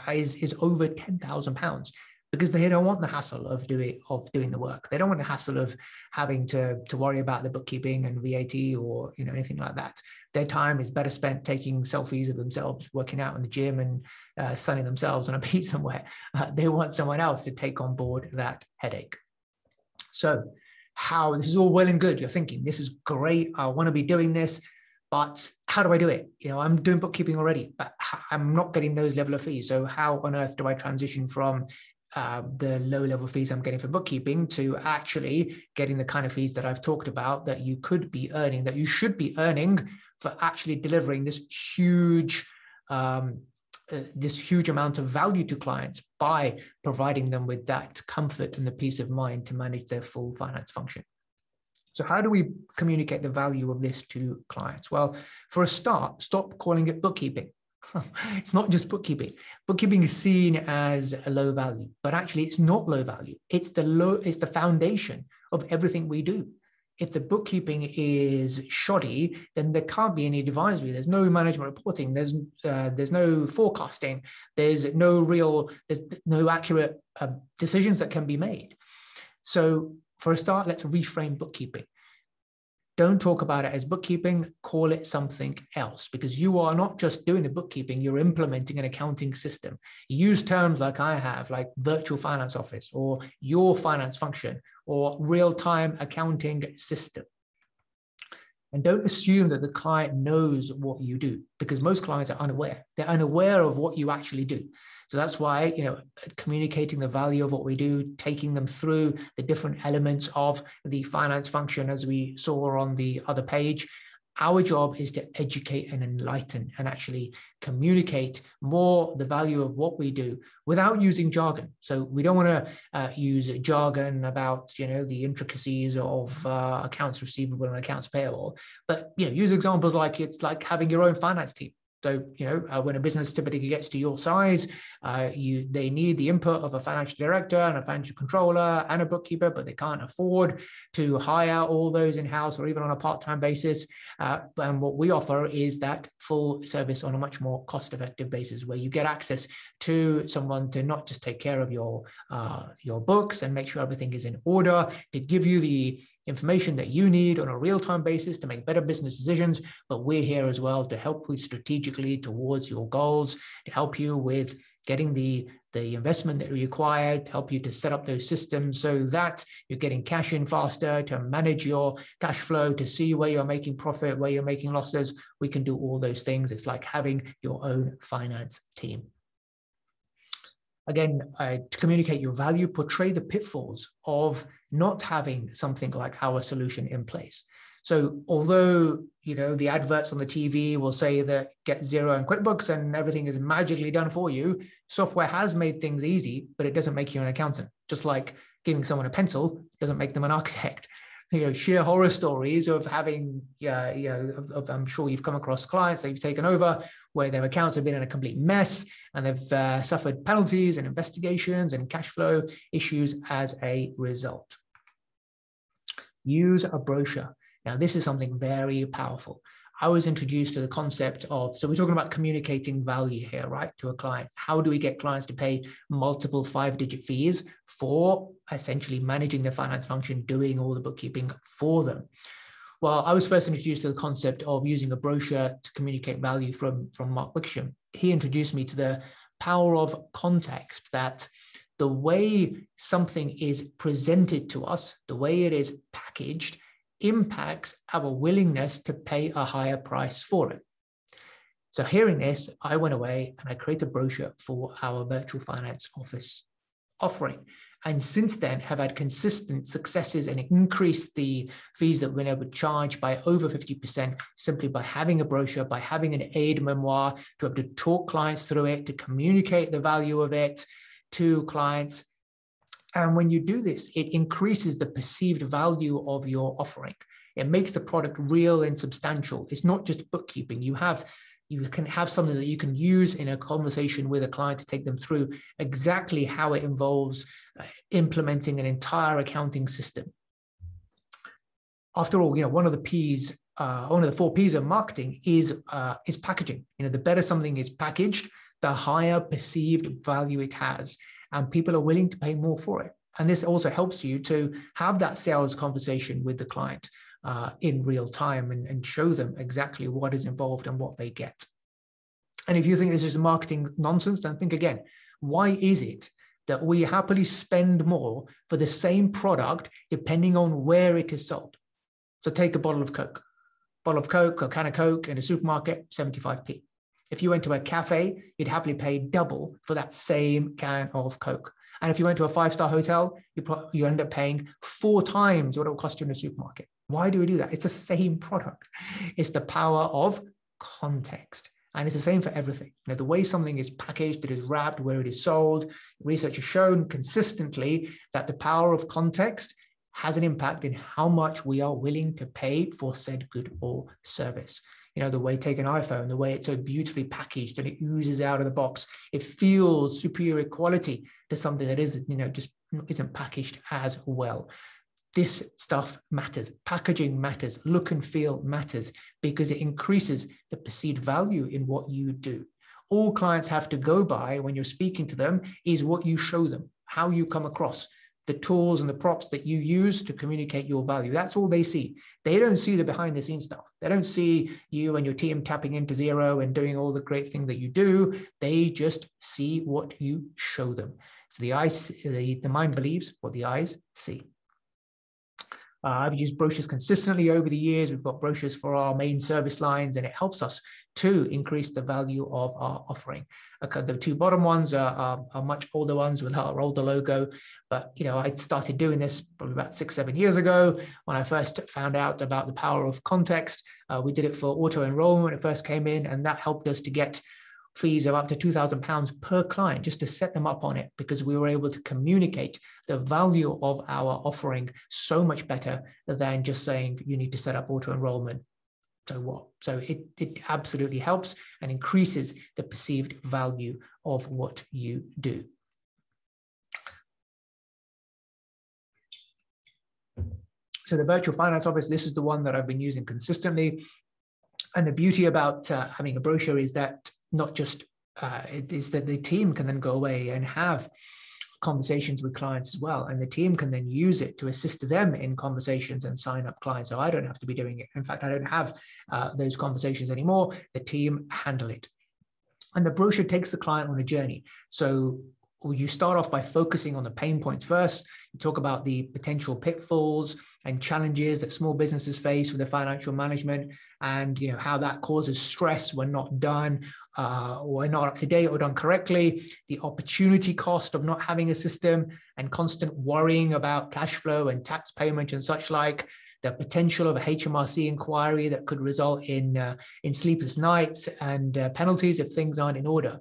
is over £10,000. Because they don't want the hassle of doing the work. They don't want the hassle of having to worry about the bookkeeping and VAT or anything like that. Their time is better spent taking selfies of themselves, working out in the gym and sunning themselves on a beach somewhere. They want someone else to take on board that headache. So this is all well and good. You're thinking, this is great. I want to be doing this. But how do I do it? I'm doing bookkeeping already, but I'm not getting those level of fees. So how on earth do I transition from the low level fees I'm getting for bookkeeping to actually getting the kind of fees that I've talked about that you could be earning, that you should be earning for actually delivering this huge amount of value to clients by providing them with that comfort and the peace of mind to manage their full finance function. So how do we communicate the value of this to clients? Well, for a start, stop calling it bookkeeping. It's not just bookkeeping. Bookkeeping is seen as a low value, but actually it's not low value. It's the foundation of everything we do. If the bookkeeping is shoddy, then there can't be any advisory. There's no management reporting. There's no forecasting. There's no accurate decisions that can be made. So for a start, let's reframe bookkeeping. Don't talk about it as bookkeeping, call it something else, because you are not just doing the bookkeeping, you're implementing an accounting system. Use terms like I have, like virtual finance office or your finance function or real-time accounting system. And don't assume that the client knows what you do, because most clients are unaware. They're unaware of what you actually do. So that's why, communicating the value of what we do, taking them through the different elements of the finance function, as we saw on the other page, our job is to educate and enlighten and actually communicate more the value of what we do without using jargon. So we don't want to use jargon about, the intricacies of accounts receivable and accounts payable, but, use examples like it's like having your own finance team. So, when a business typically gets to your size, they need the input of a financial director and a financial controller and a bookkeeper, but they can't afford to hire all those in-house or even on a part-time basis. And what we offer is that full service on a much more cost-effective basis, where you get access to someone to not just take care of your books and make sure everything is in order, to give you the information that you need on a real-time basis to make better business decisions, but we're here as well to help you strategically towards your goals, to help you with getting the investment that you require, to help you to set up those systems so that you're getting cash in faster, to manage your cash flow, to see where you're making profit, where you're making losses. We can do all those things. It's like having your own finance team. Again, to communicate your value, portray the pitfalls of not having something like our solution in place. So although, the adverts on the TV will say that get zero in QuickBooks and everything is magically done for you, software has made things easy, but it doesn't make you an accountant. Just like giving someone a pencil doesn't make them an architect. Sheer horror stories of having, I'm sure you've come across clients that you've taken over where their accounts have been in a complete mess and they've suffered penalties and investigations and cash flow issues as a result. Use a brochure. Now, this is something very powerful. I was introduced to the concept of, so we're talking about communicating value here, right, to a client. How do we get clients to pay multiple 5-digit fees for essentially managing their finance function, doing all the bookkeeping for them? Well, I was first introduced to the concept of using a brochure to communicate value from Mark Wickham. He introduced me to the power of context, that the way something is presented to us, the way it is packaged, impacts our willingness to pay a higher price for it. So hearing this, I went away and I created a brochure for our virtual finance office offering. And since then have had consistent successes and increased the fees that we've been able to charge by over 50% simply by having a brochure, by having an aid memoir, to be able to talk clients through it, to communicate the value of it to clients. And when you do this, it increases the perceived value of your offering. It makes the product real and substantial. It's not just bookkeeping. You can have something that you can use in a conversation with a client to take them through exactly how it involves implementing an entire accounting system. After all, one of the P's, one of the 4 P's of marketing is packaging. The better something is packaged, the higher perceived value it has, and people are willing to pay more for it. And this also helps you to have that sales conversation with the client in real time and show them exactly what is involved and what they get. And if you think this is marketing nonsense, then think again. Why is it that we happily spend more for the same product depending on where it is sold? So take a bottle of Coke. Bottle of Coke or can of Coke in a supermarket, 75p. If you went to a cafe, you'd happily pay double for that same can of Coke. And if you went to a 5-star hotel, you end up paying 4 times what it will cost you in a supermarket. Why do we do that? It's the same product. It's the power of context. And it's the same for everything. The way something is packaged, it is wrapped, where it is sold. Research has shown consistently that the power of context has an impact in how much we are willing to pay for said good or service. The way, take an iPhone, the way it's so beautifully packaged and it oozes out of the box, it feels superior quality to something that is, just isn't packaged as well. This stuff matters. Packaging matters. Look and feel matters because it increases the perceived value in what you do. All clients have to go by when you're speaking to them is what you show them, how you come across, the tools and the props that you use to communicate your value. That's all they see. They don't see the behind the scenes stuff. They don't see you and your team tapping into Xero and doing all the great thing that you do. They just see what you show them. So the mind believes what the eyes see. I've used brochures consistently over the years. We've got brochures for our main service lines, and it helps us to increase the value of our offering. The 2 bottom ones are much older ones with our older logo. But, I started doing this probably about 6-7 years ago when I first found out about the power of context. We did it for auto enrollment when it first came in, and that helped us to get fees of up to £2,000 per client just to set them up on it, because we were able to communicate the value of our offering so much better than just saying you need to set up auto enrollment. So what? So it absolutely helps and increases the perceived value of what you do. So the virtual finance office, this is the one that I've been using consistently. And the beauty about having a brochure is that not just it is that the team can then go away and have conversations with clients as well. And the team can then use it to assist them in conversations and sign up clients. So I don't have to be doing it. In fact, I don't have those conversations anymore. The team handle it. And the brochure takes the client on a journey. So you start off by focusing on the pain points first. You talk about the potential pitfalls and challenges that small businesses face with their financial management, and how that causes stress when not done or not up to date or done correctly, the opportunity cost of not having a system and constant worrying about cash flow and tax payment and such like, the potential of a HMRC inquiry that could result in sleepless nights and penalties if things aren't in order.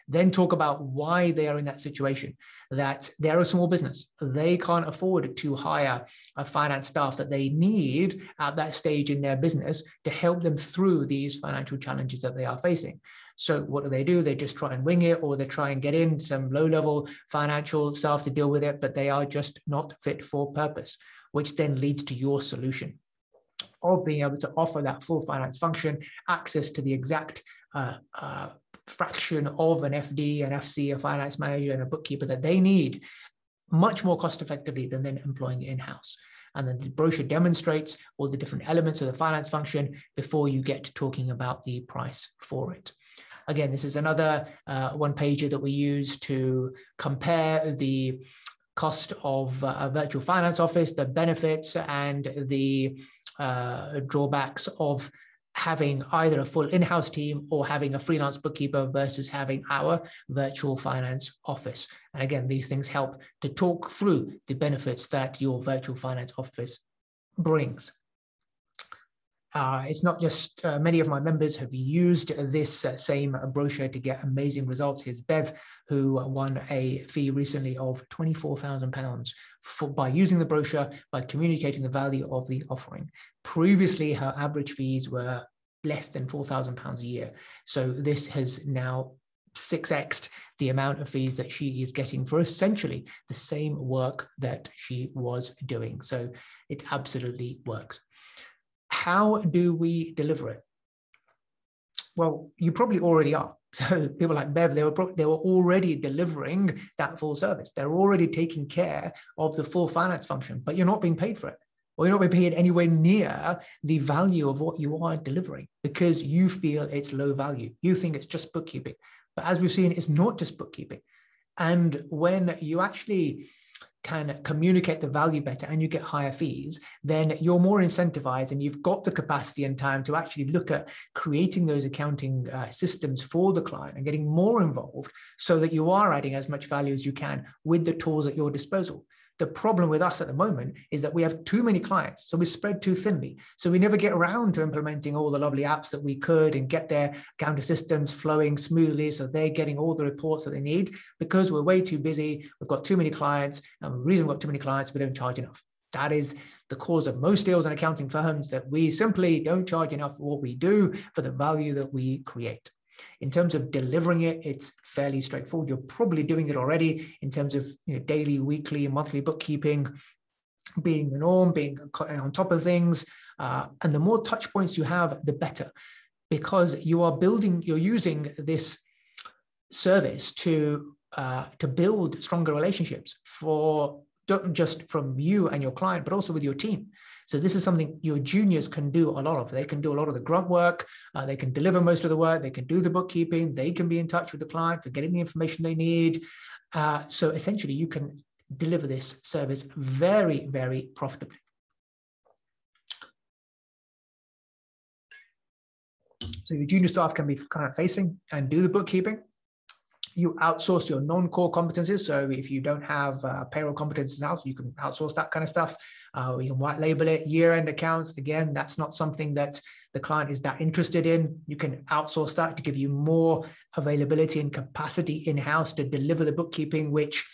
Then talk about why they are in that situation, that they're a small business. They can't afford to hire a finance staff that they need at that stage in their business to help them through these financial challenges that they are facing. So what do? They just try and wing it, or they try and get in some low-level financial staff to deal with it, but they are just not fit for purpose, which then leads to your solution of being able to offer that full finance function, access to the exact fraction of an FD, an FC, a finance manager, and a bookkeeper that they need much more cost effectively than then employing it in-house. And then the brochure demonstrates all the different elements of the finance function before you get to talking about the price for it. Again, this is another one-pager that we use to compare the cost of a virtual finance office, the benefits and the drawbacks of having either a full in-house team or having a freelance bookkeeper versus having our virtual finance office. And again, these things help to talk through the benefits that your virtual finance office brings. It's not just many of my members have used this same brochure to get amazing results. Here's Bev, who won a fee recently of £24,000 by using the brochure, by communicating the value of the offering. Previously, her average fees were less than £4,000 a year. So this has now 6x'd the amount of fees that she is getting for essentially the same work that she was doing. So it absolutely works. How do we deliver it? Well, you probably already are. So people like Bev, they were already delivering that full service. They're already taking care of the full finance function, but you're not being paid for it, or you're not being paid anywhere near the value of what you are delivering because you feel it's low value. You think it's just bookkeeping. But as we've seen, it's not just bookkeeping. And when you actually can communicate the value better and you get higher fees, then you're more incentivized and you've got the capacity and time to actually look at creating those accounting systems for the client and getting more involved so that you are adding as much value as you can with the tools at your disposal. The problem with us at the moment is that we have too many clients, so we're spread too thinly. So we never get around to implementing all the lovely apps that we could and get their accounting systems flowing smoothly so they're getting all the reports that they need because we're way too busy. We've got too many clients, and the reason we've got too many clients, we don't charge enough. That is the cause of most deals and accounting firms, that we simply don't charge enough for what we do for the value that we create. In terms of delivering it, it's fairly straightforward. You're probably doing it already in terms of daily, weekly, and monthly bookkeeping, being the norm, being on top of things. And the more touch points you have, the better, because you're using this service to build stronger relationships not just from you and your client, but also with your team. So this is something your juniors can do a lot of. They can do a lot of the grunt work. They can deliver most of the work. They can do the bookkeeping. They can be in touch with the client for getting the information they need. So essentially, you can deliver this service very, very profitably. So your junior staff can be client facing and do the bookkeeping. You outsource your non-core competencies. So if you don't have payroll competencies out, you can outsource that kind of stuff. You can white label it. Year-end accounts, again, that's not something that the client is that interested in. You can outsource that to give you more availability and capacity in-house to deliver the bookkeeping, which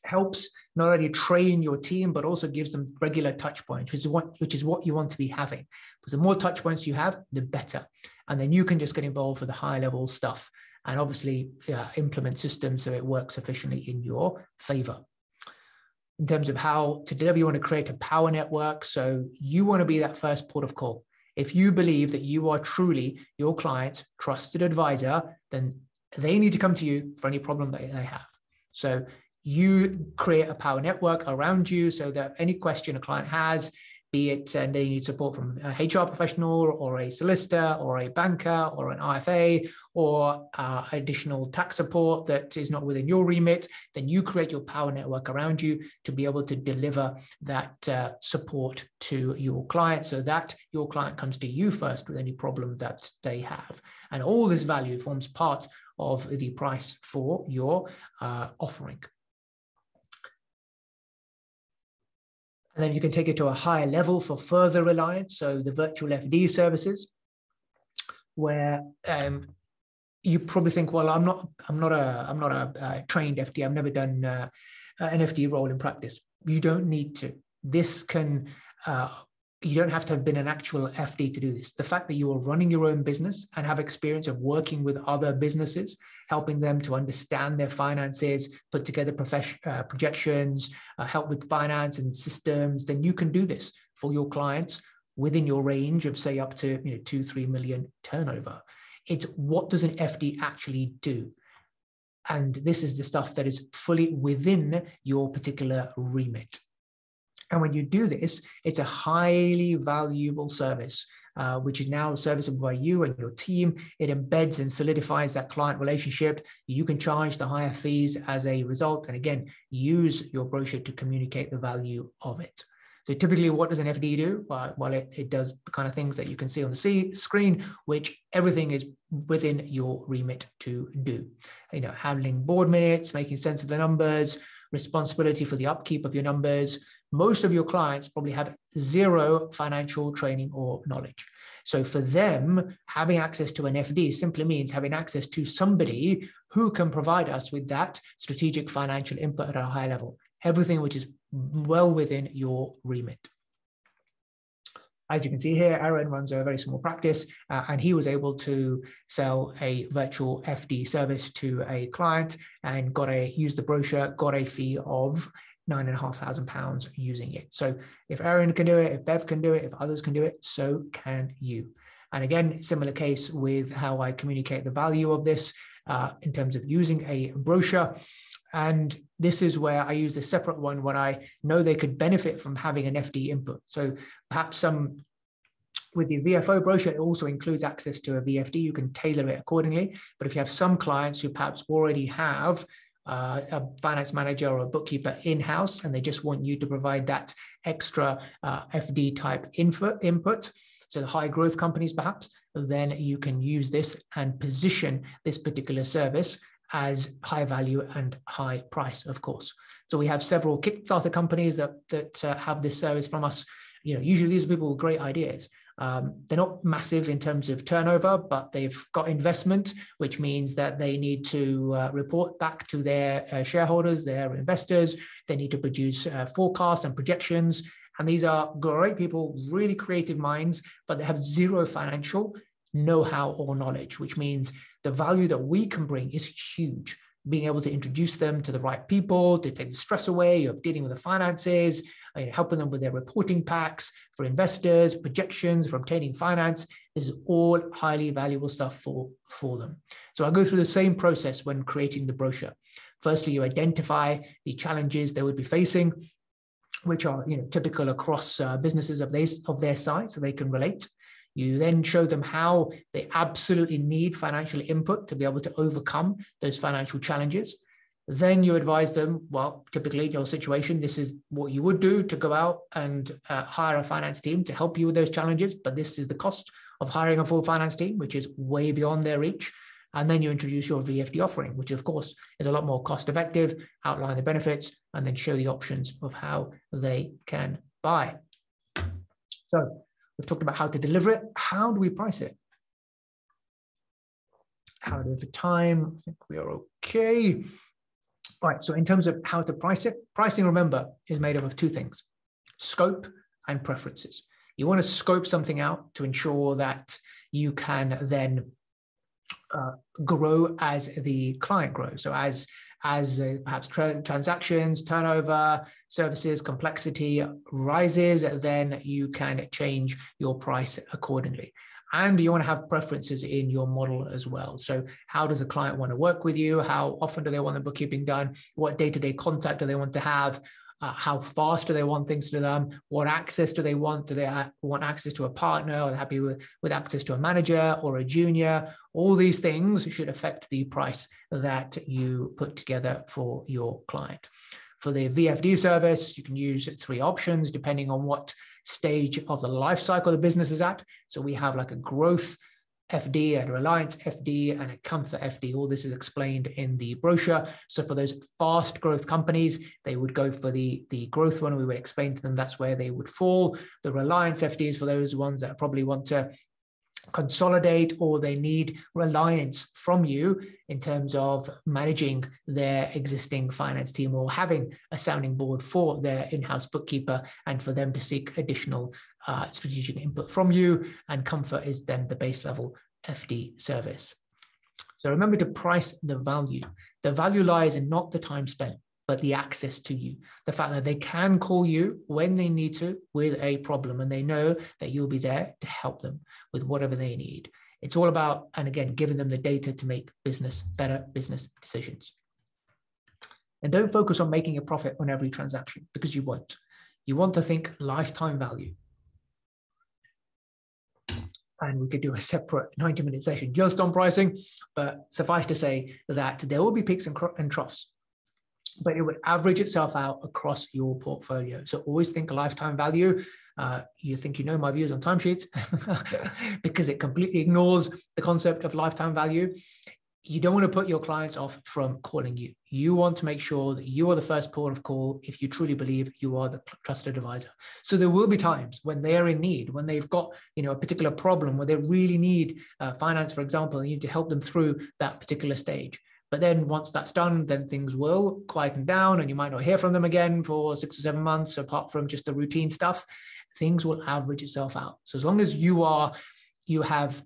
helps not only train your team, but also gives them regular touch points, which is what you want to be having. Because the more touch points you have, the better. And then you can just get involved with the high level stuff and obviously implement systems so it works efficiently in your favor. In terms of how to deliver, you want to create a power network. So you want to be that first port of call. If you believe that you are truly your client's trusted advisor, then they need to come to you for any problem that they have. So you create a power network around you so that any question a client has, be it they need support from a HR professional or a solicitor or a banker or an IFA or additional tax support that is not within your remit, then you create your power network around you to be able to deliver that support to your client so that your client comes to you first with any problem that they have. And all this value forms part of the price for your offering. And then you can take it to a higher level for further reliance. So the virtual FD services, where you probably think, well, I'm not a trained FD. I've never done an FD role in practice. You don't need to. This can. You don't have to have been an actual FD to do this. The fact that you are running your own business and have experience of working with other businesses, helping them to understand their finances, put together projections, help with finance and systems, then you can do this for your clients within your range of, say, up to 2-3 million turnover. It's what does an FD actually do? And this is the stuff that is fully within your particular remit. And when you do this, it's a highly valuable service, which is now serviceable by you and your team. It embeds and solidifies that client relationship. You can charge the higher fees as a result. And again, use your brochure to communicate the value of it. So typically, what does an FD do? Well, it does the kind of things that you can see on the screen, which everything is within your remit to do. Handling board minutes, making sense of the numbers, responsibility for the upkeep of your numbers. Most of your clients probably have zero financial training or knowledge. So for them, having access to an FD simply means having access to somebody who can provide us with that strategic financial input at a high level, everything which is well within your remit. As you can see here, Aaron runs a very small practice, and he was able to sell a virtual FD service to a client and used the brochure, got a fee of £9,500 using it. So if Aaron can do it, if Bev can do it, if others can do it, so can you. And again, similar case with how I communicate the value of this in terms of using a brochure. And this is where I use the separate one when I know they could benefit from having an FD input. So perhaps with the VFO brochure, it also includes access to a VFD. You can tailor it accordingly. But if you have some clients who perhaps already have a finance manager or a bookkeeper in-house, and they just want you to provide that extra FD type input, so the high growth companies perhaps, then you can use this and position this particular service as high value and high price, of course. So we have several Kickstarter companies that have this service from us. Usually these are people with great ideas. They're not massive in terms of turnover, but they've got investment, which means that they need to report back to their shareholders, their investors. They need to produce forecasts and projections. And these are great people, really creative minds, but they have zero financial know-how or knowledge, which means the value that we can bring is huge. Being able to introduce them to the right people, to take the stress away of dealing with the finances, helping them with their reporting packs for investors, projections for obtaining finance. This is all highly valuable stuff for them. So I go through the same process when creating the brochure. Firstly, you identify the challenges they would be facing, which are typical across businesses of their size, so they can relate. You then show them how they absolutely need financial input to be able to overcome those financial challenges. Then you advise them, well, typically in your situation, this is what you would do to go out and hire a finance team to help you with those challenges. But this is the cost of hiring a full finance team, which is way beyond their reach. And then you introduce your VFD offering, which of course is a lot more cost effective, outline the benefits, and then show the options of how they can buy. So we've talked about how to deliver it. How do we price it? How do we for time? I think we are okay. Right, so in terms of how to price it, pricing, remember, is made up of two things: scope and preferences. You want to scope something out to ensure that you can then grow as the client grows. So as perhaps transactions, turnover, services, complexity rises, then you can change your price accordingly. And you want to have preferences in your model as well. So how does a client want to work with you? How often do they want the bookkeeping done? What day-to-day contact do they want to have? How fast do they want things to them? What access do they want? Do they want access to a partner? Are they happy with access to a manager or a junior? All these things should affect the price that you put together for your client. For the VFD service, you can use 3 options depending on what stage of the life cycle the business is at. So we have like a growth FD, a Reliance FD, and a Comfort FD. All this is explained in the brochure. So for those fast growth companies, they would go for the growth one. We would explain to them that's where they would fall. The Reliance FD is for those ones that probably want to consolidate, or they need reliance from you in terms of managing their existing finance team or having a sounding board for their in-house bookkeeper, and for them to seek additional strategic input from you. And Comfort is then the base level FD service. So remember to price the value. The value lies in not the time spent, but the access to you. The fact that they can call you when they need to with a problem, and they know that you'll be there to help them with whatever they need. It's all about, and again, giving them the data to make better business decisions. And don't focus on making a profit on every transaction, because you won't. You want to think lifetime value. And we could do a separate 90-minute session just on pricing, but suffice to say that there will be peaks and troughs. but it would average itself out across your portfolio. So always think lifetime value. You think you know my views on timesheets because it completely ignores the concept of lifetime value. You don't want to put your clients off from calling you. You want to make sure that you are the first port of call if you truly believe you are the trusted advisor. So there will be times when they are in need, when they've got a particular problem, where they really need finance, for example, and you need to help them through that particular stage. But then once that's done, then things will quieten down and you might not hear from them again for 6 or 7 months, apart from just the routine stuff. Things will average itself out. So as long as you have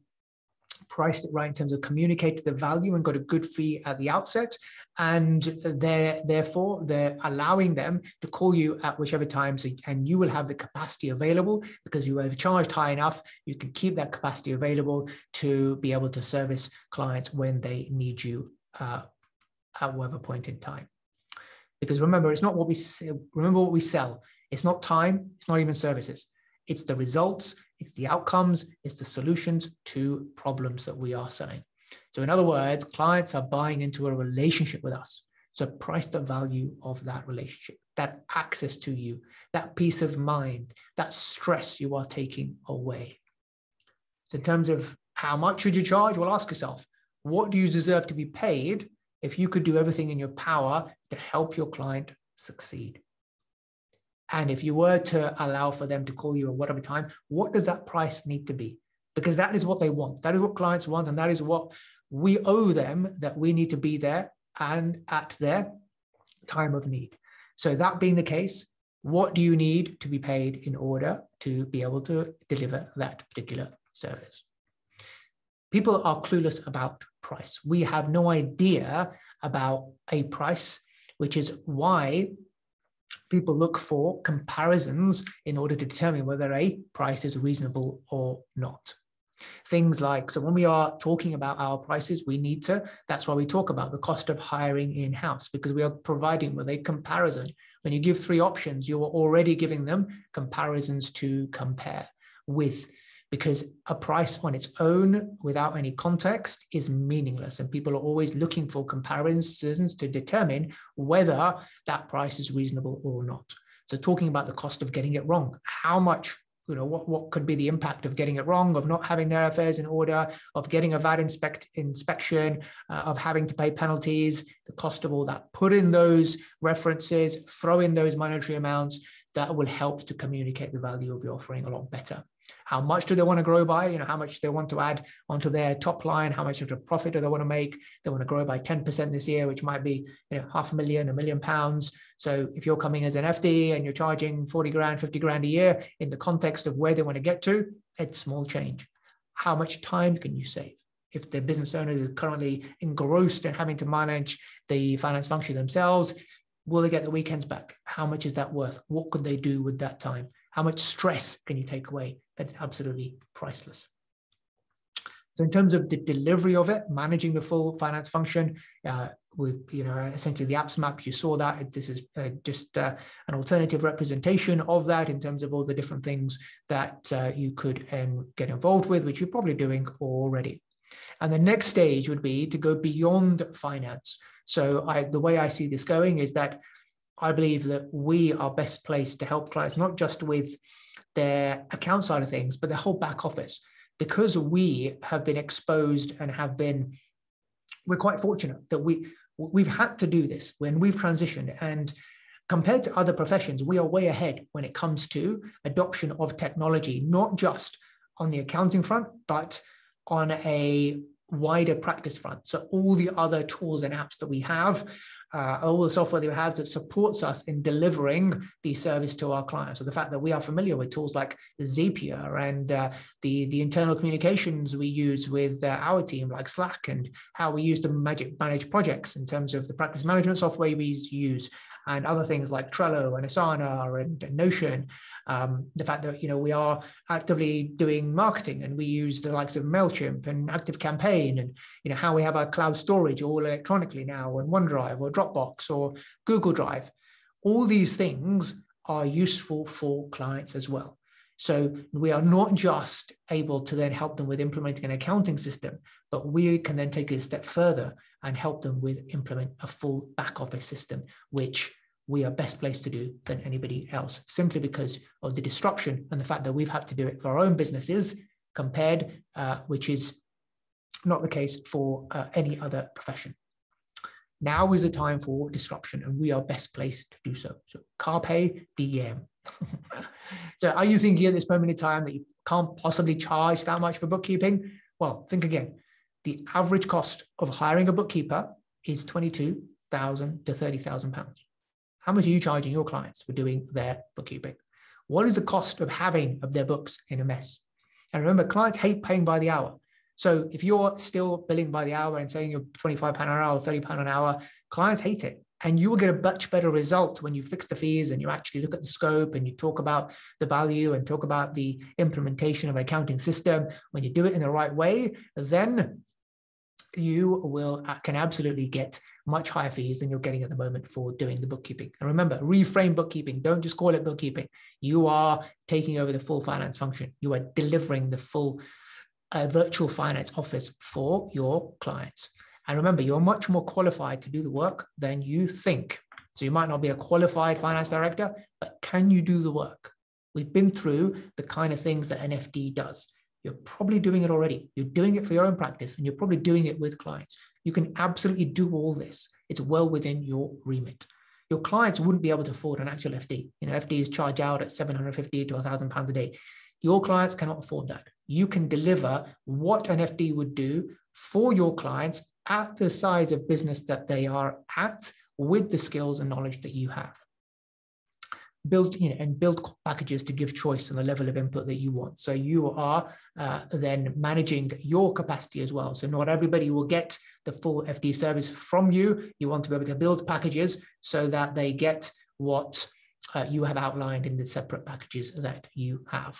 priced it right in terms of communicated the value and got a good fee at the outset, and therefore they're allowing them to call you at whichever time, and you will have the capacity available because you have charged high enough. You can keep that capacity available to be able to service clients when they need you at whatever point in time. Because remember, it's not what we sell. Remember what we sell. It's not time. It's not even services. It's the results. It's the outcomes. It's the solutions to problems that we are selling. So in other words, clients are buying into a relationship with us. So price the value of that relationship, that access to you, that peace of mind, that stress you are taking away. So in terms of how much should you charge? Well, ask yourself, what do you deserve to be paid if you could do everything in your power to help your client succeed? And if you were to allow for them to call you at whatever time, what does that price need to be? Because that is what they want. That is what clients want. And that is what we owe them, that we need to be there and at their time of need. So that being the case, what do you need to be paid in order to be able to deliver that particular service? People are clueless about price. We have no idea about a price, which is why people look for comparisons in order to determine whether a price is reasonable or not. Things like, so when we are talking about our prices, that's why we talk about the cost of hiring in-house, because we are providing with a comparison. When you give 3 options, you are already giving them comparisons to compare with, because a price on its own without any context is meaningless. And people are always looking for comparisons to determine whether that price is reasonable or not. So talking about the cost of getting it wrong, how much, what could be the impact of getting it wrong, of not having their affairs in order, of getting a VAT inspection, of having to pay penalties, the cost of all that. Put in those references, throw in those monetary amounts. That will help to communicate the value of your offering a lot better. How much do they want to grow by? How much they want to add onto their top line? How much of a profit do they want to make? They want to grow by 10% this year, which might be £500,000, £1 million. So if you're coming as an FD and you're charging 40 grand, 50 grand a year, in the context of where they want to get to, it's small change. How much time can you save? If the business owner is currently engrossed in having to manage the finance function themselves, will they get the weekends back? How much is that worth? What could they do with that time? How much stress can you take away? That's absolutely priceless. So in terms of the delivery of it, managing the full finance function with essentially the apps map, you saw that. This is just an alternative representation of that in terms of all the different things that you could get involved with, which you're probably doing already. And the next stage would be to go beyond finance. So the way I see this going is that I believe that we are best placed to help clients, not just with their account side of things, but the whole back office. Because we have been exposed and we're quite fortunate that we've had to do this when we've transitioned. And compared to other professions, we are way ahead when it comes to adoption of technology, not just on the accounting front, but on a wider practice front. So all the other tools and apps that we have, all the software that we have that supports us in delivering the service to our clients. So the fact that we are familiar with tools like Zapier and the internal communications we use with our team, like Slack, and how we use to manage projects in terms of the practice management software we use, and other things like Trello and Asana and Notion. The fact that we are actively doing marketing and we use the likes of MailChimp and ActiveCampaign, and how we have our cloud storage all electronically now, and OneDrive or Dropbox or Google Drive. All these things are useful for clients as well. So we are not just able to then help them with implementing an accounting system, but we can then take it a step further and help them implement a full back office system, which we are best placed to do than anybody else, simply because of the disruption and the fact that we've had to do it for our own businesses compared, which is not the case for any other profession. Now is the time for disruption, and we are best placed to do so. So carpe diem. So are you thinking at this moment in time that you can't possibly charge that much for bookkeeping? Well, think again. The average cost of hiring a bookkeeper is £22,000 to £30,000. How much are you charging your clients for doing their bookkeeping? What is the cost of having their books in a mess? And remember, clients hate paying by the hour. So if you're still billing by the hour and saying you're £25 an hour, £30 an hour, clients hate it. And you will get a much better result when you fix the fees and you actually look at the scope and you talk about the value and talk about the implementation of an accounting system. When you do it in the right way, then you can absolutely get much higher fees than you're getting at the moment for doing the bookkeeping. And remember, reframe bookkeeping. Don't just call it bookkeeping. You are taking over the full finance function. You are delivering the full virtual finance office for your clients. And remember, you're much more qualified to do the work than you think. So you might not be a qualified finance director, but can you do the work? We've been through the kind of things that an FD does. You're probably doing it already. You're doing it for your own practice, and you're probably doing it with clients. You can absolutely do all this. It's well within your remit. Your clients wouldn't be able to afford an actual FD. FDs charge out at £750 to £1,000 a day. Your clients cannot afford that. You can deliver what an FD would do for your clients at the size of business that they are at, with the skills and knowledge that you have. Build packages to give choice on the level of input that you want. So you are then managing your capacity as well. So not everybody will get the full FD service from you. You want to be able to build packages so that they get what you have outlined in the separate packages that you have.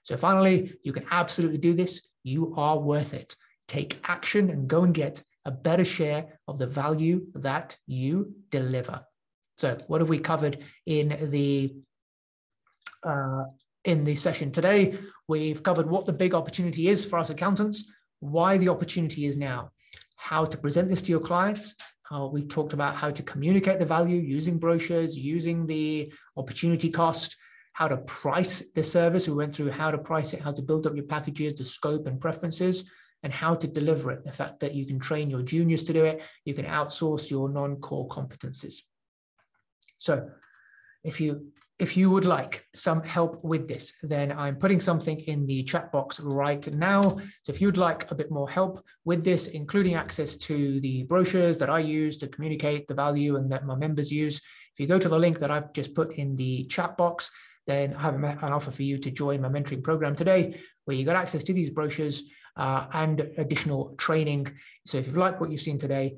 So finally, you can absolutely do this. You are worth it. Take action and go and get a better share of the value that you deliver. So what have we covered in the session today? We've covered what the big opportunity is for us accountants, why the opportunity is now, how to present this to your clients. We've talked about how to communicate the value using brochures, using the opportunity cost, how to price the service. We went through how to price it, how to build up your packages, the scope and preferences, and how to deliver it. The fact that you can train your juniors to do it, you can outsource your non-core competencies. So if you would like some help with this, then I'm putting something in the chat box right now. So if you'd like a bit more help with this, including access to the brochures that I use to communicate the value and that my members use, if you go to the link that I've just put in the chat box, then I have an offer for you to join my mentoring program today, where you got access to these brochures and additional training. So if you like what you've seen today,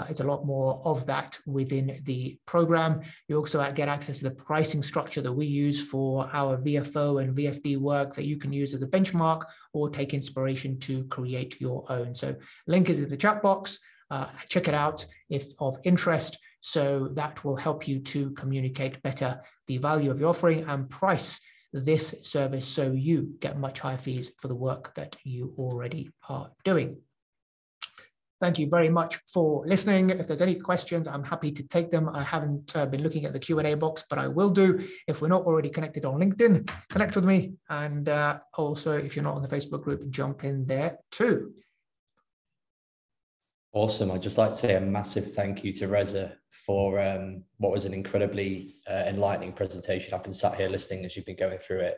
it's a lot more of that within the program. You also get access to the pricing structure that we use for our VFO and VFD work that you can use as a benchmark or take inspiration to create your own. So link is in the chat box. Check it out if of interest. So that will help you to communicate better the value of your offering and price this service so you get much higher fees for the work that you already are doing. Thank you very much for listening. If there's any questions, I'm happy to take them. I haven't been looking at the Q&A box, but I will do. If we're not already connected on LinkedIn, connect with me. And also, if you're not on the Facebook group, jump in there too. Awesome. I'd just like to say a massive thank you to Reza for what was an incredibly enlightening presentation. I've been sat here listening as you've been going through it.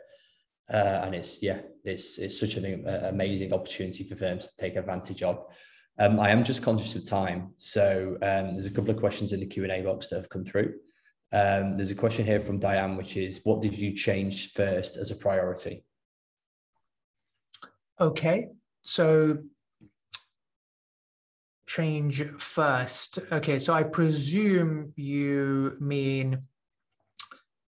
And it's such an amazing opportunity for firms to take advantage of. I am just conscious of time. So there's a couple of questions in the Q&A box that have come through. There's a question here from Diane, which is, what did you change first as a priority? Okay, so change first. Okay, so I presume you mean,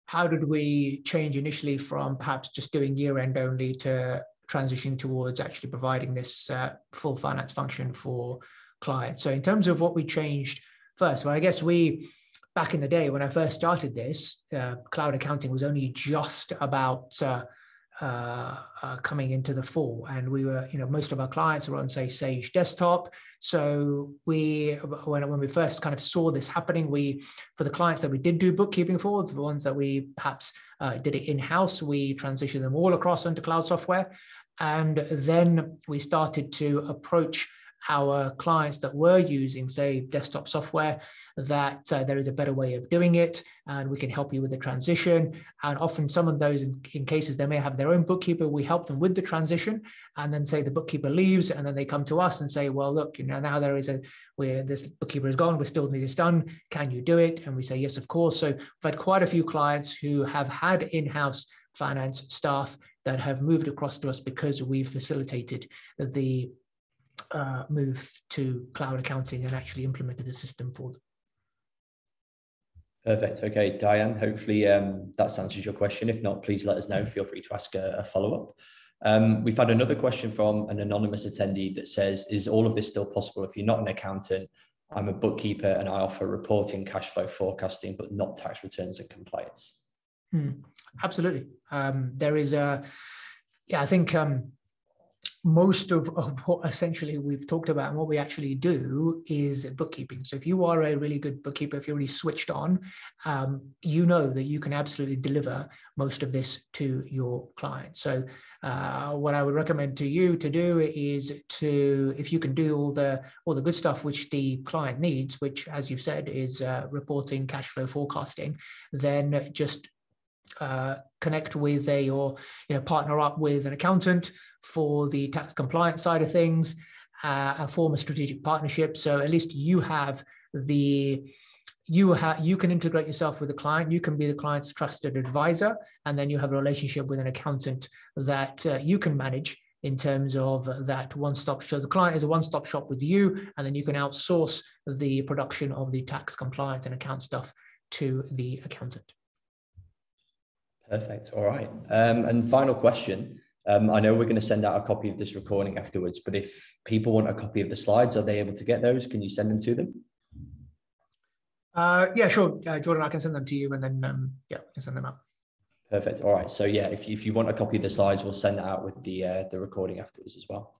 how did we change initially from perhaps just doing year-end only to transition towards actually providing this full finance function for clients? So in terms of what we changed first, well, I guess back in the day when I first started this, cloud accounting was only just about coming into the fall, and we were, most of our clients were on, say, Sage Desktop. So when we first kind of saw this happening, for the clients that we did do bookkeeping for, the ones that we perhaps did it in-house, we transitioned them all across onto cloud software. And then we started to approach our clients that were using, say, desktop software, that there is a better way of doing it, and we can help you with the transition. And often some of those, in cases they may have their own bookkeeper, we help them with the transition, and then say the bookkeeper leaves, and then they come to us and say, well, look, now there is this bookkeeper is gone, we still need this done, can you do it? And we say, yes, of course. So we've had quite a few clients who have had in-house finance staff that have moved across to us because we've facilitated the move to cloud accounting and actually implemented the system for them. Perfect. Okay, Diane, hopefully that answers your question. If not, please let us know. Feel free to ask a follow-up. We've had another question from an anonymous attendee that says, is all of this still possible if you're not an accountant? I'm a bookkeeper and I offer reporting, cash flow forecasting, but not tax returns and compliance. Absolutely. There is I think most of what essentially we've talked about and what we actually do is bookkeeping. So if you are a really good bookkeeper, if you're really switched on, you know that you can absolutely deliver most of this to your clients. So what I would recommend to you to do is if you can do all the good stuff which the client needs, which, as you've said, is reporting, cash flow forecasting, then just connect with or partner up with an accountant for the tax compliance side of things, and form a strategic partnership. So at least you can integrate yourself with the client. You can be the client's trusted advisor, and then you have a relationship with an accountant that you can manage in terms of that one-stop shop. The client is a one-stop shop with you, and then you can outsource the production of the tax compliance and account stuff to the accountant. Perfect. All right. And final question. I know we're going to send out a copy of this recording afterwards, but if people want a copy of the slides, are they able to get those? Can you send them to them? Yeah, sure. Jordan, I can send them to you, and then we can send them out. Perfect. All right. So yeah, if you want a copy of the slides, we'll send it out with the recording afterwards as well.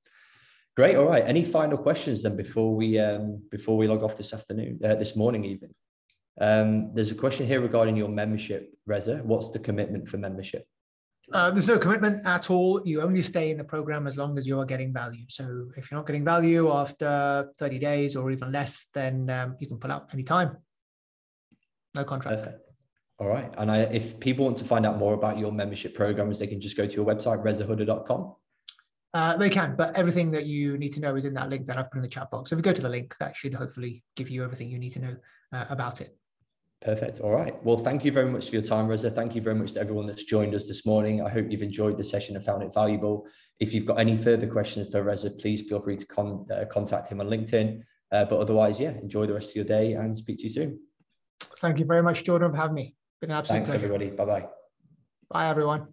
Great. All right. Any final questions then before we log off this morning even? There's a question here regarding your membership, Reza. What's the commitment for membership? There's no commitment at all. You only stay in the program as long as you are getting value. So if you're not getting value after 30 days or even less, then you can pull out anytime. No contract. Perfect. All right. And if people want to find out more about your membership programs, they can just go to your website, rezahuda.com. They can, but everything that you need to know is in that link that I've put in the chat box. So if you go to the link, that should hopefully give you everything you need to know about it. Perfect. All right. Well, thank you very much for your time, Reza. Thank you very much to everyone that's joined us this morning. I hope you've enjoyed the session and found it valuable. If you've got any further questions for Reza, please feel free to contact him on LinkedIn. But otherwise, enjoy the rest of your day and speak to you soon. Thank you very much, Jordan, for having me. It's been an absolute pleasure. Thanks, everybody. Bye-bye. Bye, everyone.